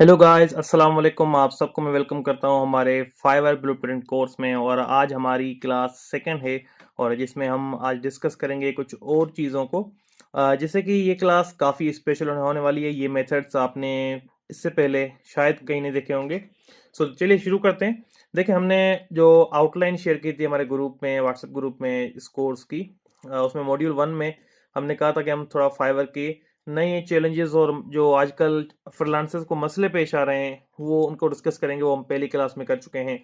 Hello guys, अस्सलाम वालेकुम। आप सबको मैं वेलकम करता हूं हमारे फाइवर ब्लूप्रिंट कोर्स में। और आज हमारी क्लास सेकंड है और जिसमें हम आज डिस्कस करेंगे कुछ और चीज़ों को। जैसे कि ये क्लास काफ़ी स्पेशल होने वाली है। ये मेथड्स आपने इससे पहले शायद कहीं नहीं देखे होंगे। सो चलिए शुरू करते हैं। देखिए, हमने जो आउटलाइन शेयर की थी हमारे ग्रुप में, व्हाट्सएप ग्रुप में इस कोर्स की, उसमें मॉड्यूल 1 में हमने कहा था कि हम थोड़ा फाइवर के नए चैलेंजेस और जो आजकल फ्रीलांसर्स को मसले पेश आ रहे हैं वो उनको डिस्कस करेंगे। वो हम पहली क्लास में कर चुके हैं।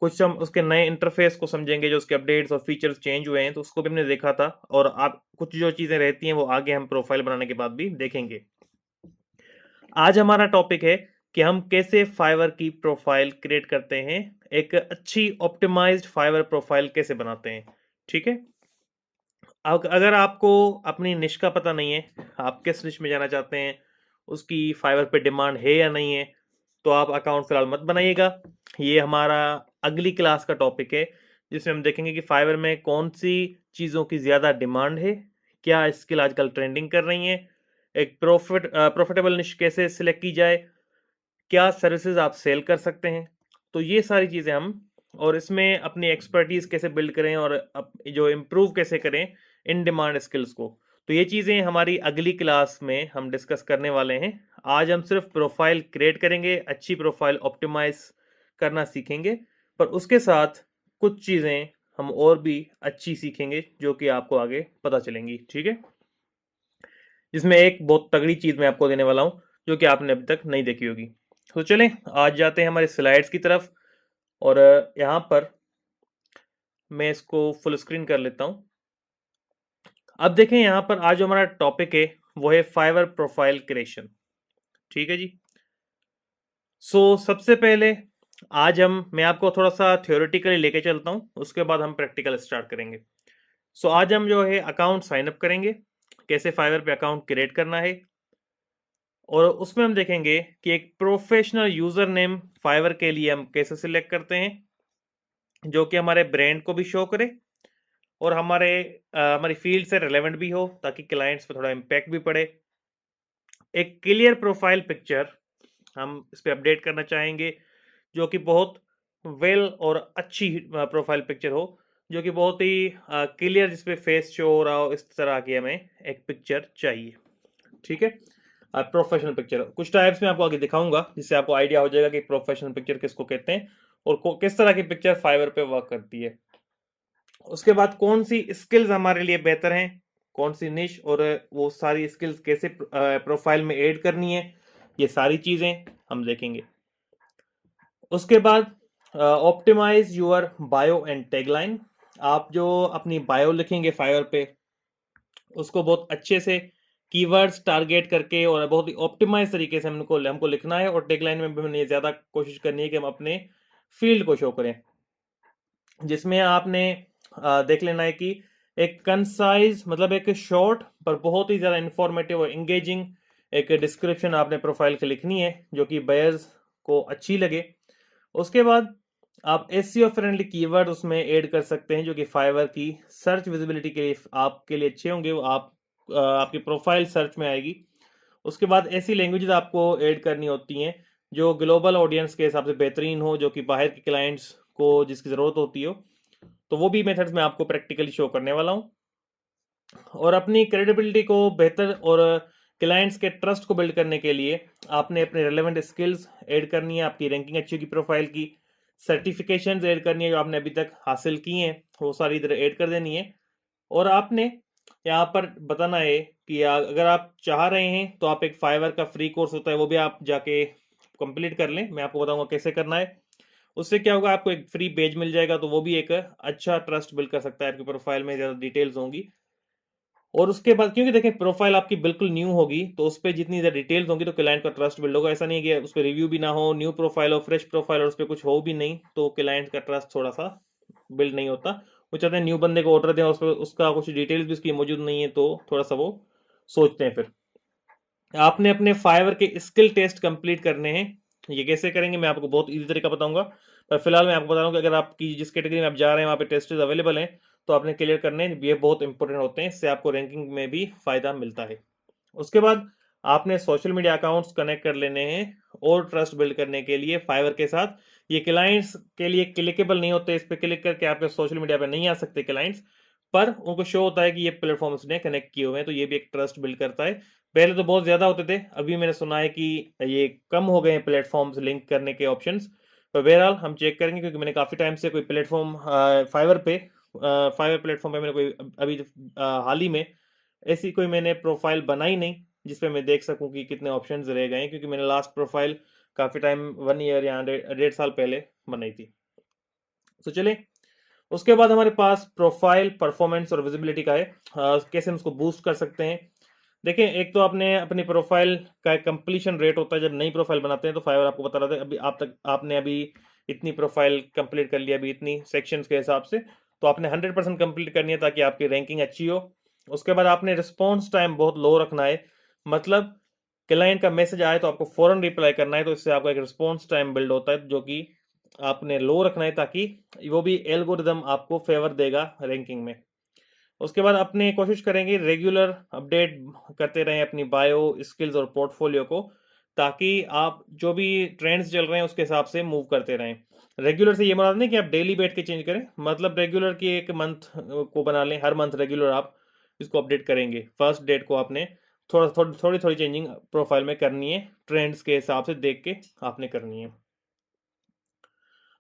कुछ हम उसके नए इंटरफेस को समझेंगे, जो उसके अपडेट्स और फीचर्स चेंज हुए हैं तो उसको भी हमने देखा था। और आप कुछ जो चीज़ें रहती हैं वो आगे हम प्रोफाइल बनाने के बाद भी देखेंगे। आज हमारा टॉपिक है कि हम कैसे फाइवर की प्रोफाइल क्रिएट करते हैं, एक अच्छी ऑप्टिमाइज्ड फाइवर प्रोफाइल कैसे बनाते हैं। ठीक है। अगर आपको अपनी निश का पता नहीं है, आप किस निश में जाना चाहते हैं, उसकी फाइवर पे डिमांड है या नहीं है, तो आप अकाउंट फिलहाल मत बनाइएगा। ये हमारा अगली क्लास का टॉपिक है जिसमें हम देखेंगे कि फाइवर में कौन सी चीज़ों की ज़्यादा डिमांड है, क्या स्किल आजकल ट्रेंडिंग कर रही हैं, एक प्रॉफिटेबल निश कैसे सिलेक्ट की जाए, क्या सर्विसेज आप सेल कर सकते हैं। तो ये सारी चीज़ें हम, और इसमें अपनी एक्सपर्टीज कैसे बिल्ड करें और जो इम्प्रूव कैसे करें इन डिमांड स्किल्स को, तो ये चीज़ें हमारी अगली क्लास में हम डिस्कस करने वाले हैं। आज हम सिर्फ प्रोफाइल क्रिएट करेंगे, अच्छी प्रोफाइल ऑप्टिमाइज करना सीखेंगे, पर उसके साथ कुछ चीज़ें हम और भी अच्छी सीखेंगे जो कि आपको आगे पता चलेंगी। ठीक है। जिसमें एक बहुत तगड़ी चीज़ मैं आपको देने वाला हूँ जो कि आपने अभी तक नहीं देखी होगी। तो चलें, आज जाते हैं हमारे स्लाइड्स की तरफ। और यहाँ पर मैं इसको फुल स्क्रीन कर लेता हूँ। अब देखें, यहाँ पर आज जो हमारा टॉपिक है वो है फाइवर प्रोफाइल क्रिएशन। ठीक है जी। सबसे पहले आज मैं आपको थोड़ा सा थ्योरेटिकली लेके चलता हूँ, उसके बाद हम प्रैक्टिकल स्टार्ट करेंगे। आज हम जो है अकाउंट साइन अप करेंगे, कैसे फाइवर पे अकाउंट क्रिएट करना है। और उसमें हम देखेंगे कि एक प्रोफेशनल यूजर नेम फाइवर के लिए हम कैसे सिलेक्ट करते हैं जो कि हमारे ब्रांड को भी शो करे और हमारी फील्ड से रिलेवेंट भी हो, ताकि क्लाइंट्स पे थोड़ा इम्पैक्ट भी पड़े। एक क्लियर प्रोफाइल पिक्चर हम इस पे अपडेट करना चाहेंगे जो कि बहुत वेल और अच्छी प्रोफाइल पिक्चर हो, जो कि बहुत ही क्लियर, जिसपे फेस शो हो रहा हो, इस तरह की हमें एक पिक्चर चाहिए। ठीक है। प्रोफेशनल पिक्चर कुछ टाइप्स में आपको आगे दिखाऊंगा, जिससे आपको आइडिया हो जाएगा कि प्रोफेशनल पिक्चर किसको कहते हैं और किस तरह की पिक्चर फाइवर पे वर्क करती है। उसके बाद कौन सी स्किल्स हमारे लिए बेहतर हैं, कौन सी निश, और वो सारी स्किल्स कैसे प्रोफाइल में ऐड करनी है, ये सारी चीजें हम देखेंगे। उसके बाद optimize your bio and tagline. आप जो अपनी बायो लिखेंगे फाइवर पे, उसको बहुत अच्छे से कीवर्ड्स टारगेट करके और बहुत ही ऑप्टिमाइज तरीके से हमको लिखना है। और टैगलाइन में भी हमने ज़्यादा कोशिश करनी है कि हम अपने फील्ड को शो करें, जिसमें आपने देख लेना है कि एक कंसाइज, मतलब एक शॉर्ट पर बहुत ही ज़्यादा इंफॉर्मेटिव और इंगेजिंग एक डिस्क्रिप्शन आपने प्रोफाइल की लिखनी है जो कि बायर्स को अच्छी लगे। उसके बाद आप एसईओ फ्रेंडली कीवर्ड उसमें ऐड कर सकते हैं जो कि फाइवर की सर्च विजिबिलिटी के लिए आपके लिए अच्छे होंगे। वो आपकी प्रोफाइल सर्च में आएगी। उसके बाद ऐसी लैंग्वेजेस आपको ऐड करनी होती हैं जो ग्लोबल ऑडियंस के हिसाब से बेहतरीन हो, जो कि बाहर के क्लाइंट्स को जिसकी ज़रूरत होती हो। तो वो भी मेथड्स मैं आपको प्रैक्टिकली शो करने वाला हूँ। और अपनी क्रेडिबिलिटी को बेहतर और क्लाइंट्स के ट्रस्ट को बिल्ड करने के लिए आपने अपने रेलेवेंट स्किल्स ऐड करनी है, आपकी रैंकिंग अच्छी होगी प्रोफाइल की, सर्टिफिकेशंस ऐड करनी है जो आपने अभी तक हासिल की हैं, वो सारी इधर ऐड कर देनी है। और आपने यहाँ पर बताना है कि अगर आप चाह रहे हैं तो आप एक फाइवर का फ्री कोर्स होता है वो भी आप जाके कंप्लीट कर लें। मैं आपको बताऊंगा कैसे करना है। उससे क्या होगा, आपको एक फ्री पेज मिल जाएगा, तो वो भी एक अच्छा ट्रस्ट बिल्ड कर सकता है। आपकी प्रोफाइल में ज़्यादा डिटेल्स होंगी। और उसके बाद क्योंकि देखें प्रोफाइल आपकी बिल्कुल न्यू होगी, तो उस पर जितनी ज़्यादा डिटेल्स होंगी तो क्लाइंट का ट्रस्ट बिल्ड होगा। ऐसा नहीं है कि उस पर रिव्यू भी ना हो, न्यू प्रोफाइल हो, फ्रेश प्रोफाइल और उस पर कुछ हो भी नहीं, तो क्लाइंट का ट्रस्ट थोड़ा सा बिल्ड नहीं होता। वो चाहते हैं न्यू बंदे को ऑर्डर दें, उस पर उसका कुछ डिटेल्स भी उसकी मौजूद नहीं है, तो थोड़ा सा वो सोचते हैं। फिर आपने अपने फाइवर के स्किल टेस्ट कंप्लीट करने हैं। ये कैसे करेंगे मैं आपको बहुत इजी तरीका बताऊंगा, पर फिलहाल मैं आपको बता रहा हूँ कि अगर आपकी जिस कैटेगरी में आप जा रहे हैं वहाँ पे टेस्ट अवेलेबल हैं, तो आपने क्लियर करने हैं। ये बहुत इंपॉर्टेंट होते हैं, इससे आपको रैंकिंग में भी फायदा मिलता है। उसके बाद आपने सोशल मीडिया अकाउंट्स कनेक्ट कर लेने हैं और ट्रस्ट बिल्ड करने के लिए फाइवर के साथ। ये क्लाइंट्स के लिए क्लिकेबल नहीं होते, इस पर क्लिक करके आपके सोशल मीडिया पे नहीं आ सकते क्लाइंट्स, पर उनको शो होता है कि ये प्लेटफॉर्म उसने कनेक्ट किए हुए हैं, तो ये भी एक ट्रस्ट बिल्ड करता है। पहले तो बहुत ज्यादा होते थे, अभी मैंने सुना है कि ये कम हो गए हैं प्लेटफॉर्म्स लिंक करने के ऑप्शंस। तो बहरहाल हम चेक करेंगे, क्योंकि मैंने काफी टाइम से कोई प्लेटफॉर्म फाइवर प्लेटफॉर्म पे मैंने कोई अभी हाल ही में ऐसी कोई मैंने प्रोफाइल बनाई नहीं जिसपे मैं देख सकूं कि कितने ऑप्शंस रह गए हैं, क्योंकि मैंने लास्ट प्रोफाइल काफी टाइम 1 ईयर या 1.5 साल पहले बनाई थी। तो चलिए, उसके बाद हमारे पास प्रोफाइल परफॉर्मेंस और विजिबिलिटी का है। कैसे हम उसको बूस्ट कर सकते हैं। देखिए, एक तो आपने अपनी प्रोफाइल का कंप्लीशन रेट होता है, जब नई प्रोफाइल बनाते हैं तो फाइवर आपको बता रहा था अभी आपने अभी इतनी प्रोफाइल कंप्लीट कर लिया, अभी इतनी सेक्शंस के हिसाब से, तो आपने 100% कंप्लीट करनी है ताकि आपकी रैंकिंग अच्छी हो। उसके बाद आपने रिस्पॉन्स टाइम बहुत लो रखना है, मतलब क्लाइंट का मैसेज आए तो आपको फौरन रिप्लाई करना है, तो इससे आपका एक रिस्पॉन्स टाइम बिल्ड होता है जो कि आपने लो रखना है, ताकि वो भी एल्गोरिदम आपको फेवर देगा रैंकिंग में। उसके बाद अपने कोशिश करेंगे रेगुलर अपडेट करते रहें अपनी बायो स्किल्स और पोर्टफोलियो को, ताकि आप जो भी ट्रेंड्स चल रहे हैं उसके हिसाब से मूव करते रहें। रेगुलर से ये मुराद नहीं कि आप डेली बैठ के चेंज करें, मतलब रेगुलर की एक मंथ को बना लें, हर मंथ रेगुलर आप इसको अपडेट करेंगे। फर्स्ट डेट को आपने थोड़ी थोड़ी चेंजिंग प्रोफाइल में करनी है, ट्रेंड्स के हिसाब से देख के आपने करनी है।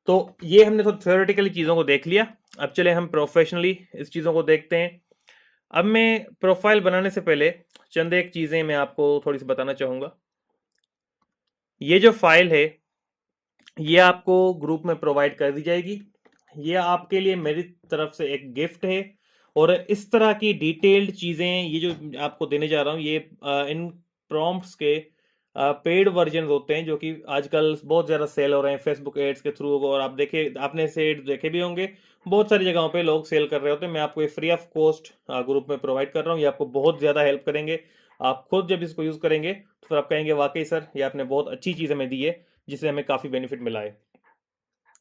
तो ये हमने तो थ्योरेटिकली चीज़ों को देख लिया, अब चले हम प्रोफेशनली इस चीज़ों को देखते हैं। अब मैं प्रोफाइल बनाने से पहले चंद एक चीज़ें मैं आपको थोड़ी सी बताना चाहूँगा। ये जो फाइल है ये आपको ग्रुप में प्रोवाइड कर दी जाएगी, ये आपके लिए मेरी तरफ से एक गिफ्ट है। और इस तरह की डिटेल्ड चीज़ें ये जो आपको देने जा रहा हूँ, ये इन प्रॉम्प्ट्स के पेड वर्जन होते हैं, जो कि आजकल बहुत ज़्यादा सेल हो रहे हैं फेसबुक एड्स के थ्रू। और आप देखे, आपने से एड देखे भी होंगे, बहुत सारी जगहों पे लोग सेल कर रहे होते हैं। मैं आपको ये फ्री ऑफ कॉस्ट ग्रुप में प्रोवाइड कर रहा हूँ, ये आपको बहुत ज़्यादा हेल्प करेंगे। आप खुद जब इसको यूज़ करेंगे तो फिर आप कहेंगे वाकई सर ये आपने बहुत अच्छी चीज़ हमें दी है, जिससे हमें काफ़ी बेनिफिट मिला है।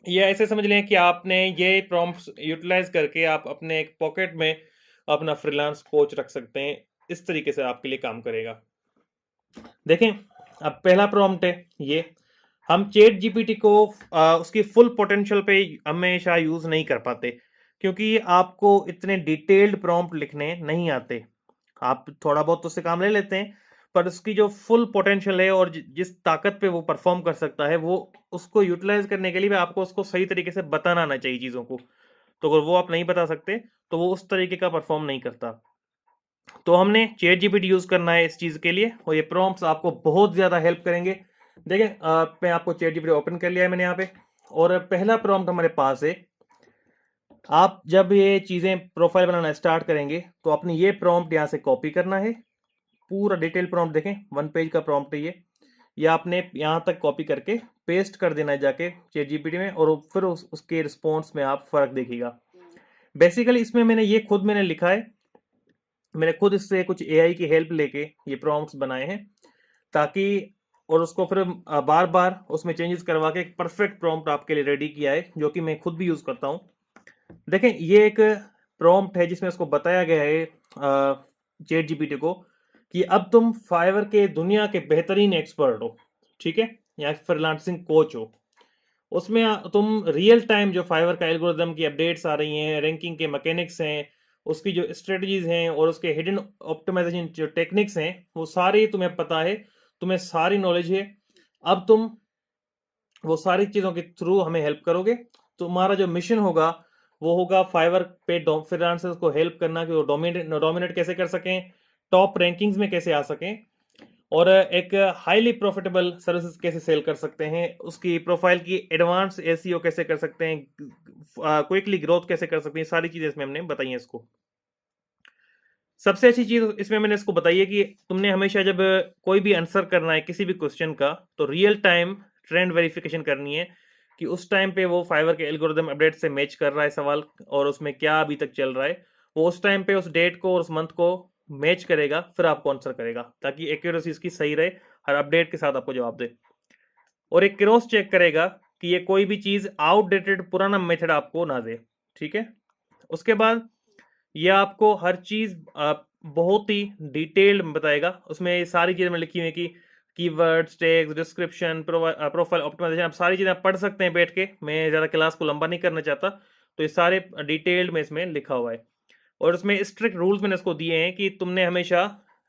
ये ऐसे समझ लें कि आपने ये प्रॉम्प्ट्स यूटिलाइज करके आप अपने एक पॉकेट में अपना फ्रीलांस कोच रख सकते हैं, इस तरीके से आपके लिए काम करेगा। देखें, अब पहला प्रॉम्प्ट है ये, हम चैट जीपीटी को उसकी फुल पोटेंशियल पे हमेशा यूज नहीं कर पाते, क्योंकि आपको इतने डिटेल्ड प्रॉम्प्ट लिखने नहीं आते। आप थोड़ा बहुत तो उससे काम ले लेते हैं, पर उसकी जो फुल पोटेंशियल है और जिस ताकत पे वो परफॉर्म कर सकता है, वो उसको यूटिलाइज करने के लिए भी आपको उसको सही तरीके से बताना आना चाहिए चीज़ों को। तो अगर वो आप नहीं बता सकते तो वो उस तरीके का परफॉर्म नहीं करता। तो हमने चैट जीपीटी यूज करना है इस चीज के लिए, और ये प्रॉम्प्ट्स आपको बहुत ज्यादा हेल्प करेंगे। देखें, मैं आपको चैट जीपीटी ओपन कर लिया है मैंने यहाँ पे, और पहला प्रॉम्प्ट हमारे पास है। आप जब ये चीजें प्रोफाइल बनाना स्टार्ट करेंगे तो अपनी ये प्रॉम्प्ट यहाँ से कॉपी करना है, पूरा डिटेल प्रॉम्प्ट। देखें, 1 पेज का प्रॉम्प्ट है ये आपने यहाँ तक कॉपी करके पेस्ट कर देना है जाके चैट जीपीटी में, और फिर उसके रिस्पॉन्स में आप फर्क देखिएगा। बेसिकली इसमें मैंने लिखा है, मैंने खुद इससे कुछ एआई की हेल्प लेके ये प्रॉम्प्ट्स बनाए हैं, ताकि और उसको फिर बार बार उसमें चेंजेस करवा के एक परफेक्ट प्रॉम्प्ट आपके लिए रेडी किया है, जो कि मैं खुद भी यूज करता हूँ। देखें, ये एक प्रॉम्प्ट है जिसमें उसको बताया गया है चैट जीपीटी को कि अब तुम फाइवर के दुनिया के बेहतरीन एक्सपर्ट हो, ठीक है, या फ्रीलांसिंग कोच हो। उसमें तुम रियल टाइम जो फाइवर का एल्गोरिदम की अपडेट्स आ रही हैं, रैंकिंग के मैकेनिक्स हैं, उसकी जो स्ट्रेटजीज हैं और उसके हिडन ऑप्टिमाइजेशन जो टेक्निक्स हैं, वो सारी तुम्हें पता है, तुम्हें सारी नॉलेज है। अब तुम वो सारी चीज़ों के थ्रू हमें हेल्प करोगे। तुम्हारा जो मिशन होगा वो होगा फाइवर पे फ्रीलांसर्स को हेल्प करना कि वो डोमिनेट कैसे कर सकें, टॉप रैंकिंग्स में कैसे आ सकें, और एक हाईली प्रॉफिटेबल सर्विसेज कैसे सेल कर सकते हैं, उसकी प्रोफाइल की एडवांस एसईओ कैसे कर सकते हैं, क्विकली ग्रोथ कैसे कर सकते हैं, सारी चीजें इसमें हमने बताई हैं इसको। सबसे अच्छी चीज इसमें मैंने इसको बताई है कि तुमने हमेशा जब कोई भी आंसर करना है किसी भी क्वेश्चन का, तो रियल टाइम ट्रेंड वेरिफिकेशन करनी है कि उस टाइम पे वो फाइवर के एल्गोरिदम अपडेट से मैच कर रहा है सवाल, और उसमें क्या अभी तक चल रहा है, वो उस टाइम पे उस डेट को और उस मंथ को मैच करेगा, फिर आपको आंसर करेगा, ताकि एक्यूरेसी इसकी सही रहे, हर अपडेट के साथ आपको जवाब दे। और एक क्रॉस चेक करेगा कि ये कोई भी चीज आउटडेटेड पुराना मेथड आपको ना दे, ठीक है। उसके बाद ये आपको हर चीज बहुत ही डिटेल्ड में बताएगा, उसमें ये सारी चीजें में लिखी हुई है कि keywords, tags, description, profile optimization, आप सारी चीज़ें आप पढ़ सकते हैं बैठ के। मैं ज़्यादा क्लास को लंबा नहीं करना चाहता, तो ये सारे डिटेल्ड में इसमें लिखा हुआ है। और उसमें स्ट्रिक्ट रूल्स मैंने इसको दिए हैं कि तुमने हमेशा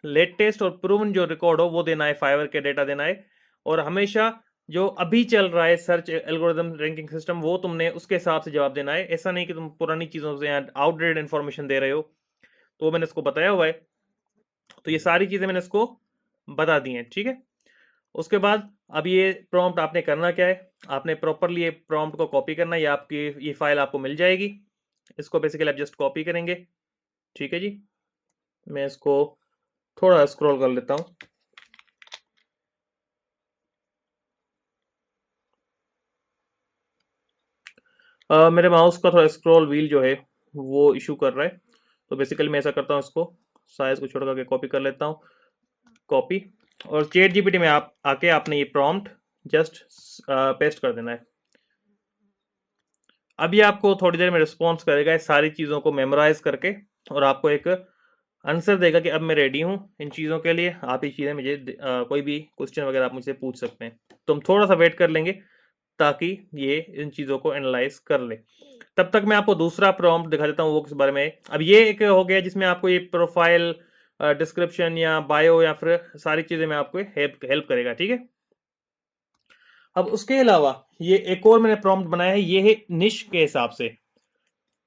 लेटेस्ट और प्रूवन जो रिकॉर्ड हो वो देना है, फाइवर के डेटा देना है। और हमेशा जो अभी चल रहा है सर्च एल्गोरिदम रैंकिंग सिस्टम, वो तुमने उसके हिसाब से जवाब देना है। ऐसा नहीं कि तुम पुरानी चीज़ों से यहाँ आउटडेटेड इन्फॉर्मेशन दे रहे हो। तो वो मैंने इसको बताया हुआ है। तो ये सारी चीज़ें मैंने इसको बता दी हैं, ठीक है। उसके बाद अब ये प्रॉम्प्ट आपने करना क्या है, आपने प्रॉपरली ये प्रॉम्प्ट को कॉपी करना है। ये आपकी ये फाइल आपको मिल जाएगी। इसको बेसिकली आप जस्ट कॉपी करेंगे, ठीक है जी। मैं इसको थोड़ा स्क्रॉल कर लेता हूँ। मेरे माउस का थोड़ा स्क्रॉल व्हील जो है वो इशू कर रहा है। तो बेसिकली मैं ऐसा करता हूँ, इसको साइज को छोटा करके कॉपी कर लेता हूँ, कॉपी। और चैट जीपीटी में आप आके आपने ये प्रॉम्प्ट जस्ट पेस्ट कर देना है। अभी आपको थोड़ी देर में रिस्पॉन्स करेगा इस सारी चीज़ों को मेमोराइज करके, और आपको एक आंसर देगा कि अब मैं रेडी हूँ इन चीज़ों के लिए। आप ये चीज़ें मुझे कोई भी क्वेश्चन वगैरह आप मुझसे पूछ सकते हैं। तो हम थोड़ा सा वेट कर लेंगे ताकि ये इन चीज़ों को एनालाइज कर ले। तब तक मैं आपको दूसरा प्रॉम्प्ट दिखा देता हूँ, वो किस बारे में है। अब ये एक हो गया जिसमें आपको ये प्रोफाइल डिस्क्रिप्शन या बायो या फिर सारी चीज़ें में आपको हेल्प करेगा, ठीक है। अब उसके अलावा ये एक और मैंने प्रॉम्प्ट बनाया है, ये है निश के हिसाब से।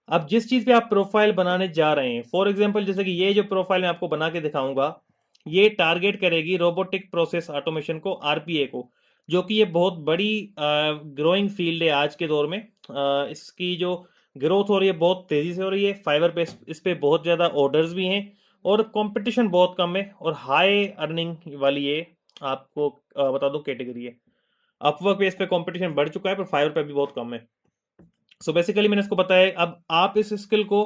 अब जिस चीज पे आप प्रोफाइल बनाने जा रहे हैं, फॉर एग्जांपल जैसे कि ये जो प्रोफाइल मैं आपको बना के दिखाऊंगा, ये टारगेट करेगी रोबोटिक प्रोसेस ऑटोमेशन को, आरपीए को, जो कि ये बहुत बड़ी ग्रोइंग फील्ड है आज के दौर में। इसकी जो ग्रोथ हो रही है बहुत तेजी से हो रही है। फाइवर पे इस पे बहुत ज़्यादा ऑर्डर्स भी हैं, और कंपटीशन बहुत कम है, और हाई अर्निंग वाली ये आपको बता दूं कैटेगरी है। अपवर्क पे इस पे कंपटीशन बढ़ चुका है, पर फाइवर पे भी बहुत कम है। सो बेसिकली मैंने इसको बताया। अब आप इस स्किल को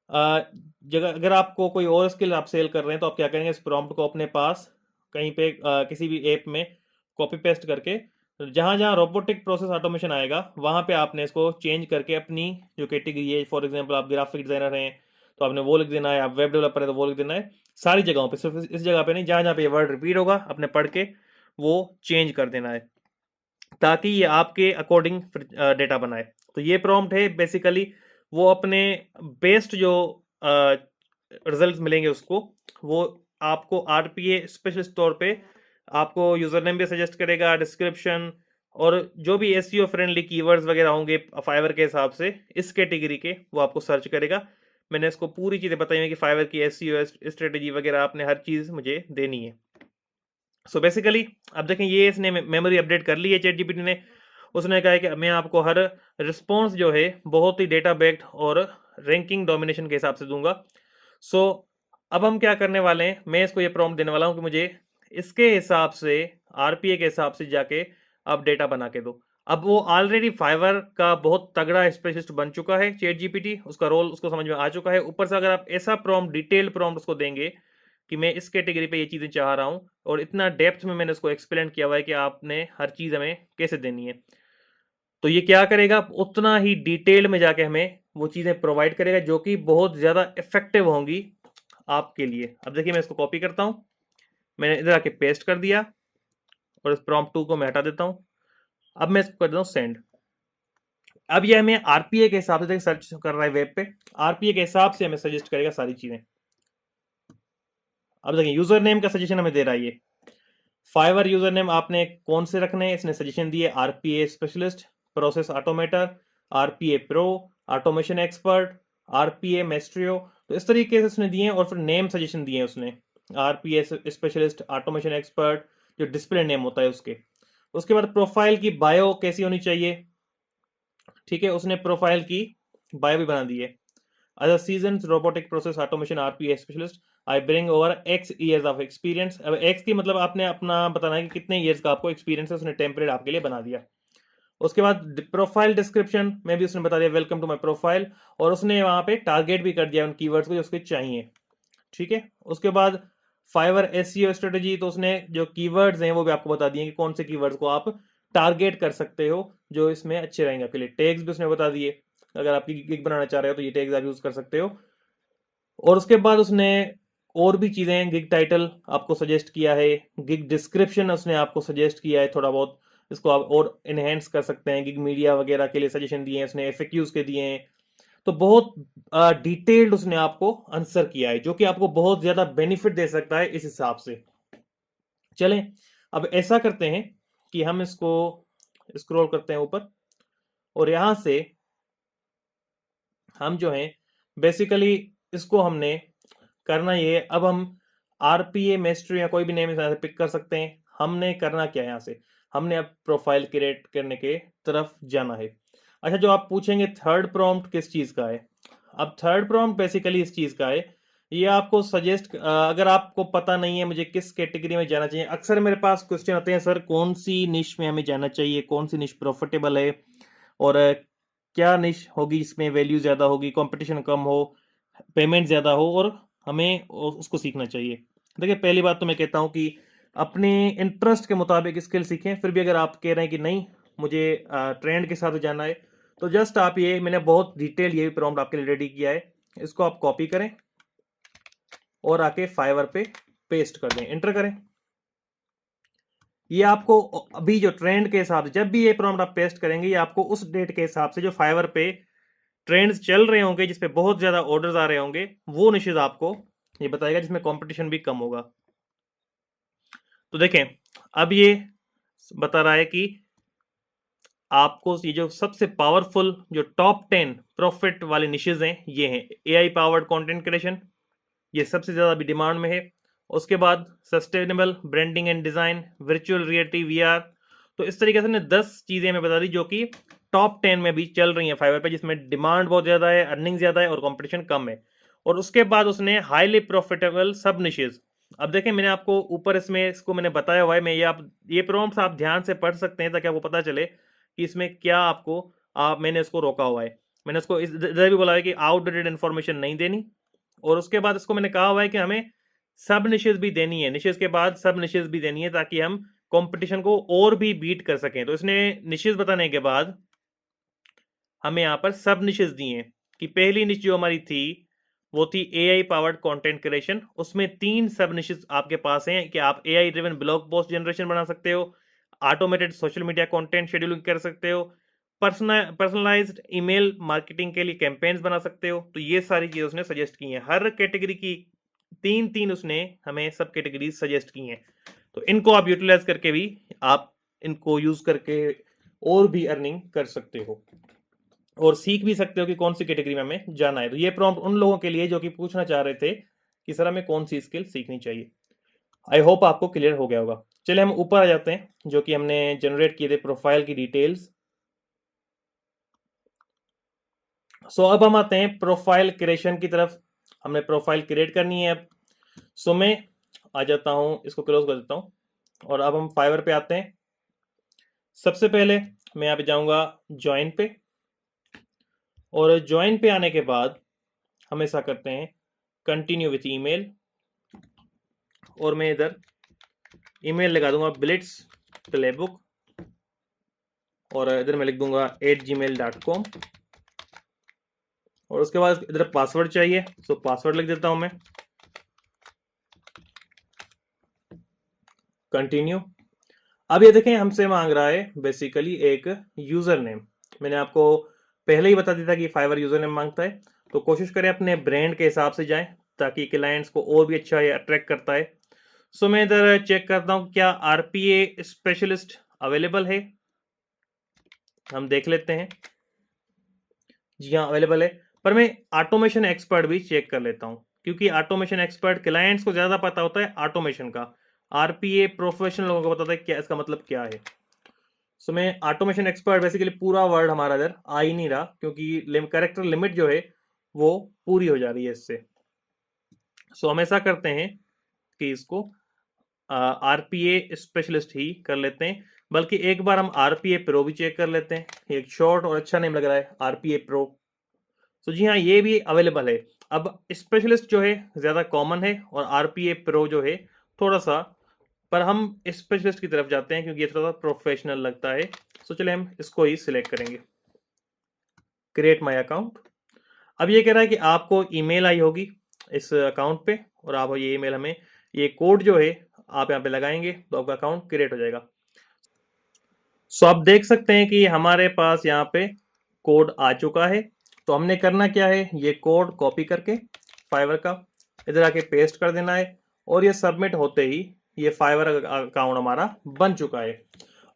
जगह अगर आपको कोई और स्किल आप सेल कर रहे हैं, तो आप क्या करेंगे, इस प्रॉम्प्ट को अपने पास कहीं पे किसी भी ऐप में कॉपी पेस्ट करके, जहां जहां रोबोटिक प्रोसेस ऑटोमेशन आएगा वहां पे आपने इसको चेंज करके अपनी जो कैटेगरी है, फॉर एग्जांपल आप ग्राफिक डिजाइनर हैं तो आपने वो लिख देना है, आप वेब डेवलपर है तो वो लिख देना है। सारी जगहों पे, सिर्फ इस जगह पे नहीं, जहां जहां पे ये वर्ड रिपीट होगा आपने पढ़ के वो चेंज कर देना है, ताकि ये आपके अकॉर्डिंग डेटा बनाए। तो ये प्रॉम्प्ट है बेसिकली, वो अपने बेस्ट जो रिजल्ट मिलेंगे उसको, वो आपको आरपीए स्पेशलिस्ट तौर पे आपको यूजर नेम भी सजेस्ट करेगा, डिस्क्रिप्शन, और जो भी एसईओ फ्रेंडली कीवर्ड्स वगैरह होंगे फाइवर के हिसाब से इस कैटेगरी के, वो आपको सर्च करेगा। मैंने इसको पूरी चीज़ें बताई हैं कि फाइवर की एसईओ स्ट्रेटेजी वगैरह आपने हर चीज़ मुझे देनी है। सो बेसिकली अब देखें, ये इसने मेमोरी अपडेट कर ली है चैट जीपीटी ने। उसने कहा है कि मैं आपको हर रिस्पॉन्स जो है बहुत ही डेटा बेस्ड और रैंकिंग डोमिनेशन के हिसाब से दूंगा। सो अब हम क्या करने वाले हैं, मैं इसको ये प्रॉम्प्ट देने वाला हूं कि मुझे इसके हिसाब से, आरपीए के हिसाब से जाके आप डेटा बना के दो। अब वो ऑलरेडी फाइवर का बहुत तगड़ा स्पेशलिस्ट बन चुका है चैट जीपीटी, उसका रोल उसको समझ में आ चुका है। ऊपर से अगर आप ऐसा प्रॉम्प्ट, डिटेल्ड प्रॉम्प्ट उसको देंगे कि मैं इस कैटेगरी पे ये चीज़ें चाह रहा हूँ, और इतना डेप्थ में मैंने उसको एक्सप्लेन किया हुआ है कि आपने हर चीज़ हमें कैसे देनी है, तो ये क्या करेगा, उतना ही डिटेल में जाके हमें वो चीज़ें प्रोवाइड करेगा जो कि बहुत ज़्यादा इफेक्टिव होंगी आपके लिए। अब देखिए मैं इसको कॉपी करता हूँ, मैंने इधर आके पेस्ट कर दिया, और इस प्रॉम्प्ट 2 को मैं हटा देता हूँ। अब मैं इसको कर देता हूँ सेंड। अब ये हमें आरपीए के हिसाब से सर्च कर रहा है वेब पे, आरपीए के हिसाब से हमें सजेस्ट करेगा सारी चीज़ें। अब देखिए यूजर नेम का सजेशन हमें दे रहा है ये। फाइवर यूजर नेम आपने कौन से रखने हैं, इसने सजेशन दिए RPA specialist, process automator, RPA pro, automation expert, RPA maestro. तो इस तरीके से उसने दिए हैं, और फिर नेम सजेशन दिए हैं उसने, आरपीए स्पेशलिस्ट, ऑटोमेशन एक्सपर्ट, जो डिस्प्ले नेम होता है उसके। उसके बाद प्रोफाइल की बायो कैसी होनी चाहिए, ठीक है, उसने प्रोफाइल की बायो भी बना दी है। As a seasoned robotic process automation RPA specialist, I bring over X years of experience। अब X की मतलब आपने अपना बताना है कि कितने years का आपको experience है, उसने टेम्पलेट आपके लिए बना दिया। उसके बाद प्रोफाइल डिस्क्रिप्शन में भी उसने बता दिया वेलकम टू माय प्रोफाइल, और उसने वहां पे टारगेट भी कर दिया उन कीवर्ड्स को जो उसके चाहिए, ठीक है। उसके बाद फाइवर एसईओ स्ट्रेटेजी, तो उसने जो कीवर्ड्स हैं वो भी आपको बता दिए कि कौन से कीवर्ड्स को आप टारगेट कर सकते हो जो इसमें अच्छे रहेंगे आपके लिए। टैग्स भी उसने बता दिए, अगर आप गिग बनाना चाह रहे हो तो ये टैग्स आप यूज कर सकते हो। और उसके बाद उसने और भी चीज़ें हैं, गिग टाइटल आपको सजेस्ट किया है, गिग डिस्क्रिप्शन उसने आपको सजेस्ट किया है थोड़ा बहुत, इसको आप और इनहेंस कर सकते हैं, गिग मीडिया वगैरह के लिए सजेशन दिए हैं उसने, एफएक्यूज के दिए हैं। तो बहुत डिटेल्ड उसने आपको आंसर किया है, जो कि आपको बहुत ज़्यादा बेनिफिट दे सकता है इस हिसाब से। चलें, अब ऐसा करते हैं कि हम इसको स्क्रॉल करते हैं ऊपर, और यहां से हम जो है बेसिकली इसको हमने करना ये, अब हम आरपीए मेस्ट्री या कोई भी नेम यहाँ से पिक कर सकते हैं। हमने करना क्या है, यहाँ से हमने अब प्रोफाइल क्रिएट करने के तरफ जाना है। अच्छा, जो आप पूछेंगे थर्ड प्रॉम्प्ट किस चीज का है, अब थर्ड प्रॉम्प्ट बेसिकली इस चीज का है, ये आपको सजेस्ट, अगर आपको पता नहीं है मुझे किस कैटेगरी में जाना चाहिए, अक्सर मेरे पास क्वेश्चन आते हैं सर कौन सी निश में हमें जाना चाहिए, कौन सी निश प्रॉफिटेबल है, और क्या निश होगी जिसमें वैल्यू ज्यादा होगी, कंपटीशन कम हो, पेमेंट ज़्यादा हो, और हमें उसको सीखना चाहिए। देखिए, पहली बात तो मैं कहता हूँ कि अपने इंटरेस्ट के मुताबिक स्किल सीखें। फिर भी अगर आप कह रहे हैं कि नहीं मुझे ट्रेंड के साथ जाना है, तो जस्ट आप ये, मैंने बहुत डिटेल ये भी प्रॉम्प्ट आपके लिए रेडी किया है, इसको आप कॉपी करें और आके फाइवर पे पेस्ट कर दें, एंटर करें। ये आपको अभी जो ट्रेंड के हिसाब से, जब भी ये प्रॉम्प्ट आप पेस्ट करेंगे, ये आपको उस डेट के हिसाब से जो फाइवर पे ट्रेंड्स चल रहे होंगे, जिसपे बहुत ज्यादा ऑर्डर्स आ रहे होंगे, वो निश्चित आपको ये बताएगा, जिसमें कंपटीशन भी कम होगा। तो देखें, अब ये बता रहा है कि आपको ये जो सबसे पावरफुल जो टॉप 10 प्रॉफिट वाले निशेज हैं, ये हैं एआई पावर्ड कंटेंट क्रिएशन, ये सबसे ज्यादा अभी डिमांड में है। उसके बाद sustainable branding and design, virtual reality, VR. तो इस तरीके से ने 10 चीजें हमें बता दी जो कि टॉप 10 में भी चल रही हैं फाइवर पे, जिसमें डिमांड बहुत ज्यादा है, अर्निंग ज्यादा है और कंपटीशन कम है। और उसके बाद उसने हाईली प्रॉफिटेबल सब निशेज। अब देखें, मैंने आपको ऊपर इसमें इसको मैंने बताया हुआ है, मैं ये आप ये प्रॉम्प्ट्स आप ध्यान से पढ़ सकते हैं ताकि आपको पता चले कि इसमें क्या आपको, मैंने इसको रोका हुआ है। मैंने इसको इधर भी बोला है कि आउटडेटेड इन्फॉर्मेशन नहीं देनी, और उसके बाद इसको मैंने कहा हुआ है कि हमें सब निशेज भी देनी है, निशेज के बाद सब निशेज भी देनी है, ताकि हम कंपटीशन को और भी बीट कर सकें। तो इसने निशेज बताने के बाद हमें यहाँ पर सब निशेज दिए हैं कि पहली निश जो हमारी थी वो थी एआई पावर्ड कंटेंट क्रिएशन। उसमें 3 सब निशेज आपके पास हैं कि आप AI driven blog post generation बना सकते हो, automated social media content scheduling कर सकते हो, पर्सनलाइज्ड ईमेल मार्केटिंग के लिए कैंपेन्स बना सकते हो। तो ये सारी चीजें उसने सजेस्ट की हैं, हर कैटेगरी की 3-3 उसने हमें सब कैटेगरीज सजेस्ट की हैं। तो इनको आप यूटिलाइज करके भी आप इनको यूज करके और भी अर्निंग कर सकते हो, और सीख भी सकते हो कि कौन सी कैटेगरी में हमें जाना है। तो ये प्रॉम्प्ट उन लोगों के लिए जो कि पूछना चाह रहे थे कि सर हमें कौन सी स्किल सीखनी चाहिए। आई होप आपको क्लियर हो गया होगा। चलिए हम ऊपर आ जाते हैं, जो कि हमने जनरेट किए थे प्रोफाइल की डिटेल्स। सो अब हम आते हैं प्रोफाइल क्रिएशन की तरफ। हमने प्रोफाइल क्रिएट करनी है अब। सो मैं आ जाता हूं, इसको क्लोज कर देता हूं, और अब हम फाइवर पे आते हैं। सबसे पहले मैं यहाँ पे जाऊंगा ज्वाइन पे, और ज्वाइन पे आने के बाद हम ऐसा करते हैं कंटिन्यू विथ ईमेल, और मैं इधर ईमेल लगा दूंगा ब्लिट्स प्लेबुक, और इधर मैं लिख दूंगा @gmail.com, और उसके बाद इधर पासवर्ड चाहिए, सो पासवर्ड लिख देता हूं मैं, कंटिन्यू। अब ये देखें, हमसे मांग रहा है बेसिकली एक यूजर नेम। मैंने आपको पहले ही बता दिया था कि फाइवर यूजर नेम मांगता है, तो कोशिश करें अपने ब्रांड के हिसाब से जाएं ताकि क्लाइंट्स को और भी अच्छा ये अट्रैक्ट करता है। सो मैं इधर चेक करता हूं क्या आरपीए स्पेशलिस्ट अवेलेबल है, हम देख लेते हैं। जी हाँ, अवेलेबल है, पर मैं ऑटोमेशन एक्सपर्ट भी चेक कर लेता हूँ, क्योंकि ऑटोमेशन एक्सपर्ट क्लाइंट्स को ज्यादा पता होता है ऑटोमेशन का, आरपीए प्रोफेशनल लोगों को पता है क्या इसका मतलब क्या है। सो मैं ऑटोमेशन एक्सपर्ट, बेसिकली पूरा वर्ड हमारा इधर आ ही नहीं रहा, क्योंकि कैरेक्टर लिमिट जो है वो पूरी हो जा रही है इससे। सो हम ऐसा करते हैं कि इसको आरपीए स्पेशलिस्ट ही कर लेते हैं, बल्कि एक बार हम आरपीए प्रो भी चेक कर लेते हैं। एक शॉर्ट और अच्छा नेम लग रहा है, आरपीए प्रो। तो जी हाँ, ये भी अवेलेबल है। अब स्पेशलिस्ट जो है ज्यादा कॉमन है, और आरपीए प्रो जो है थोड़ा सा, पर हम स्पेशलिस्ट की तरफ जाते हैं क्योंकि ये थोड़ा सा प्रोफेशनल लगता है। तो चले हम इसको ही सिलेक्ट करेंगे, क्रिएट माई अकाउंट। अब ये कह रहा है कि आपको ईमेल आई होगी इस अकाउंट पे, और आप ये ईमेल हमें, ये कोड जो है आप यहाँ पे लगाएंगे तो आपका अकाउंट क्रिएट हो जाएगा। सो आप देख सकते हैं कि हमारे पास यहाँ पे कोड आ चुका है। तो हमने करना क्या है, ये कोड कॉपी करके फाइवर का इधर आके पेस्ट कर देना है, और ये सबमिट होते ही ये फाइवर अकाउंट हमारा बन चुका है।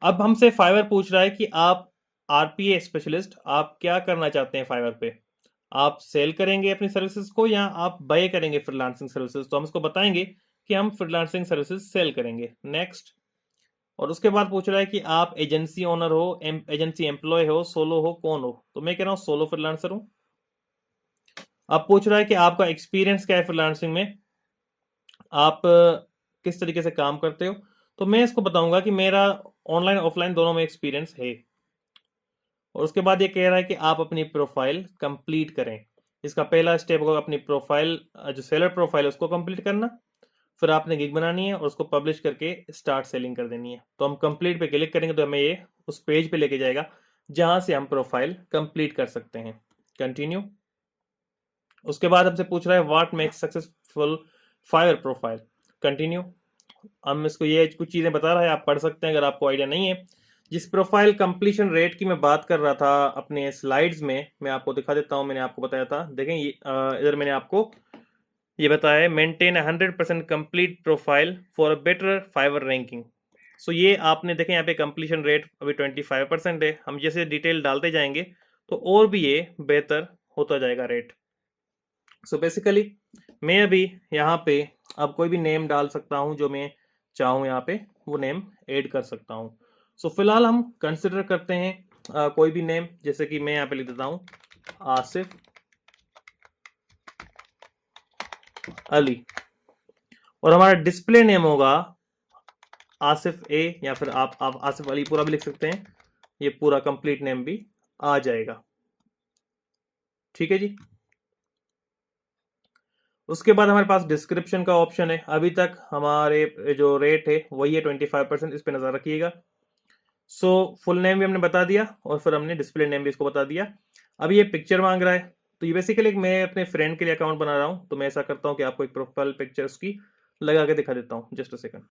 अब हमसे फाइवर पूछ रहा है कि आप आरपीए स्पेशलिस्ट, आप क्या करना चाहते हैं फाइवर पे? आप सेल करेंगे अपनी सर्विसेज को या आप बाय करेंगे फ्रीलांसिंग सर्विसेज? तो हम इसको बताएंगे कि हम फ्रीलांसिंग सर्विसेज सेल करेंगे। नेक्स्ट। और उसके बाद पूछ रहा है कि आप एजेंसी ओनर हो, एजेंसी एम्प्लॉय हो, सोलो हो, कौन हो? तो मैं कह रहा हूँ सोलो फ्रीलांसर हूँ। अब पूछ रहा है कि आपका एक्सपीरियंस क्या है फ्रीलांसिंग में, आप किस तरीके से काम करते हो? तो मैं इसको बताऊंगा कि मेरा ऑनलाइन ऑफलाइन दोनों में एक्सपीरियंस है। और उसके बाद ये कह रहा है कि आप अपनी प्रोफाइल कंप्लीट करें। इसका पहला स्टेप होगा अपनी प्रोफाइल, जो सेलर प्रोफाइल है उसको कंप्लीट करना। फिर आपने गिग बनानी है और उसको पब्लिश करके स्टार्ट सेलिंग कर देनी है। तो हम कंप्लीट पे क्लिक करेंगे तो हमें ये उस पेज पे लेके जाएगा जहां से हम प्रोफाइल कंप्लीट कर सकते हैं। कंटिन्यू। उसके बाद हमसे पूछ रहा है what makes successful Fiverr profile. Continue. हम इसको ये कुछ चीजें बता रहा है, आप पढ़ सकते हैं अगर आपको आइडिया नहीं है। जिस प्रोफाइल कंप्लीशन रेट की मैं बात कर रहा था अपने स्लाइड्स में, मैं आपको दिखा देता हूं। मैंने आपको बताया था, देखें ये इधर मैंने आपको ये बताया है, maintain 100% complete profile for a better Fiverr ranking. So ये आपने देखें यहाँ पे कंप्लीशन रेट अभी 25% है। हम जैसे डिटेल डालते जाएंगे तो और भी ये बेहतर होता जाएगा रेट। सो बेसिकली मैं अभी यहाँ पे अब कोई भी नेम डाल सकता हूँ जो मैं चाहूँ, यहाँ पे वो नेम ऐड कर सकता हूँ। सो फिलहाल हम कंसिडर करते हैं कोई भी नेम, जैसे कि मैं यहाँ पे लिख देता हूँ आसिफ अली, और हमारा डिस्प्ले नेम होगा आसिफ ए, या फिर आप आसिफ अली पूरा भी लिख सकते हैं, ये पूरा कंप्लीट नेम भी आ जाएगा। ठीक है जी। उसके बाद हमारे पास डिस्क्रिप्शन का ऑप्शन है। अभी तक हमारे जो रेट है वही है 25%, इस पे नजर रखिएगा। सो फुल नेम भी हमने बता दिया और फिर हमने डिस्प्ले नेम भी इसको बता दिया। अब ये पिक्चर मांग रहा है, तो ये बेसिकली मैं अपने फ्रेंड के लिए अकाउंट बना रहा हूँ। तो मैं ऐसा करता हूँ कि आपको एक प्रोफाइल पिक्चर उसकी लगा के दिखा देता हूँ। Just a second.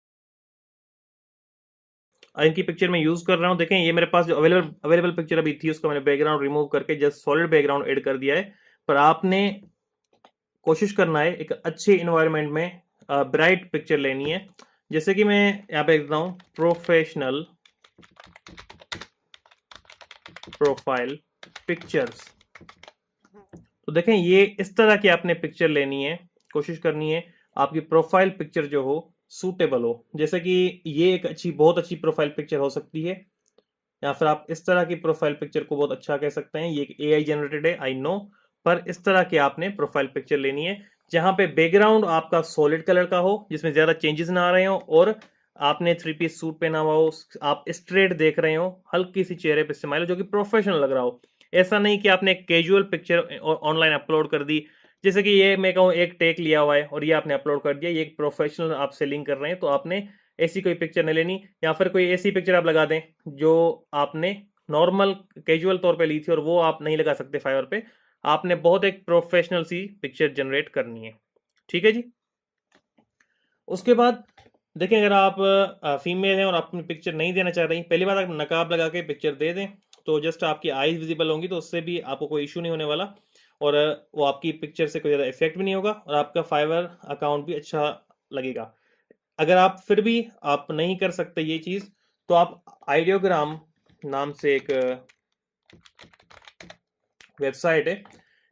इनकी पिक्चर मैं यूज कर रहा हूँ। देखें ये मेरे पास जो अवेलेबल पिक्चर अभी थी उसका मैंने बैकग्राउंड रिमूव करके जस्ट सॉलिड बैकग्राउंड ऐड कर दिया है। पर आपने कोशिश करना है एक अच्छे इन्वायरमेंट में ब्राइट पिक्चर लेनी है। जैसे कि मैं यहाँ पे लिखता हूँ प्रोफेशनल प्रोफाइल पिक्चर्स। तो देखें ये इस तरह की आपने पिक्चर लेनी है, कोशिश करनी है आपकी प्रोफाइल पिक्चर जो हो सूटेबल हो। जैसे कि ये एक बहुत अच्छी प्रोफाइल पिक्चर हो सकती है, या फिर आप इस तरह की प्रोफाइल पिक्चर को बहुत अच्छा कह सकते हैं। ये एआई जनरेटेड है, आई नो, पर इस तरह की आपने प्रोफाइल पिक्चर लेनी है जहां पे बैकग्राउंड आपका सॉलिड कलर का हो, जिसमें ज्यादा चेंजेस ना आ रहे हो, और आपने 3 पीस सूट पहना हुआ हो, आप स्ट्रेट देख रहे हो, हल्की सी चेहरे पे स्माइल हो जो कि प्रोफेशनल लग रहा हो। ऐसा नहीं कि आपने एक कैजुअल पिक्चर ऑनलाइन अपलोड कर दी, जैसे कि ये मैं कहूँ एक टेक लिया हुआ है और ये आपने अपलोड कर दिया, ये एक प्रोफेशनल आप सेलिंग कर रहे हैं, तो आपने ऐसी कोई पिक्चर नहीं लेनी। या फिर कोई ऐसी पिक्चर आप लगा दें जो आपने नॉर्मल कैजुअल तौर पे ली थी और वो आप नहीं लगा सकते फाइवर पे। आपने बहुत एक प्रोफेशनल सी पिक्चर जनरेट करनी है। ठीक है जी। उसके बाद देखें अगर आप फीमेल हैं और आप अपनी पिक्चर नहीं देना चाह रही, पहली बात आप नकाब लगा के पिक्चर दे दें तो जस्ट आपकी आईज विजिबल होंगी, तो उससे भी आपको कोई इशू नहीं होने वाला, और वो आपकी पिक्चर से कोई ज़्यादा इफेक्ट भी नहीं होगा, और आपका फाइवर अकाउंट भी अच्छा लगेगा। अगर आप फिर भी आप नहीं कर सकते ये चीज, तो आप आइडियोग्राम नाम से एक वेबसाइट है,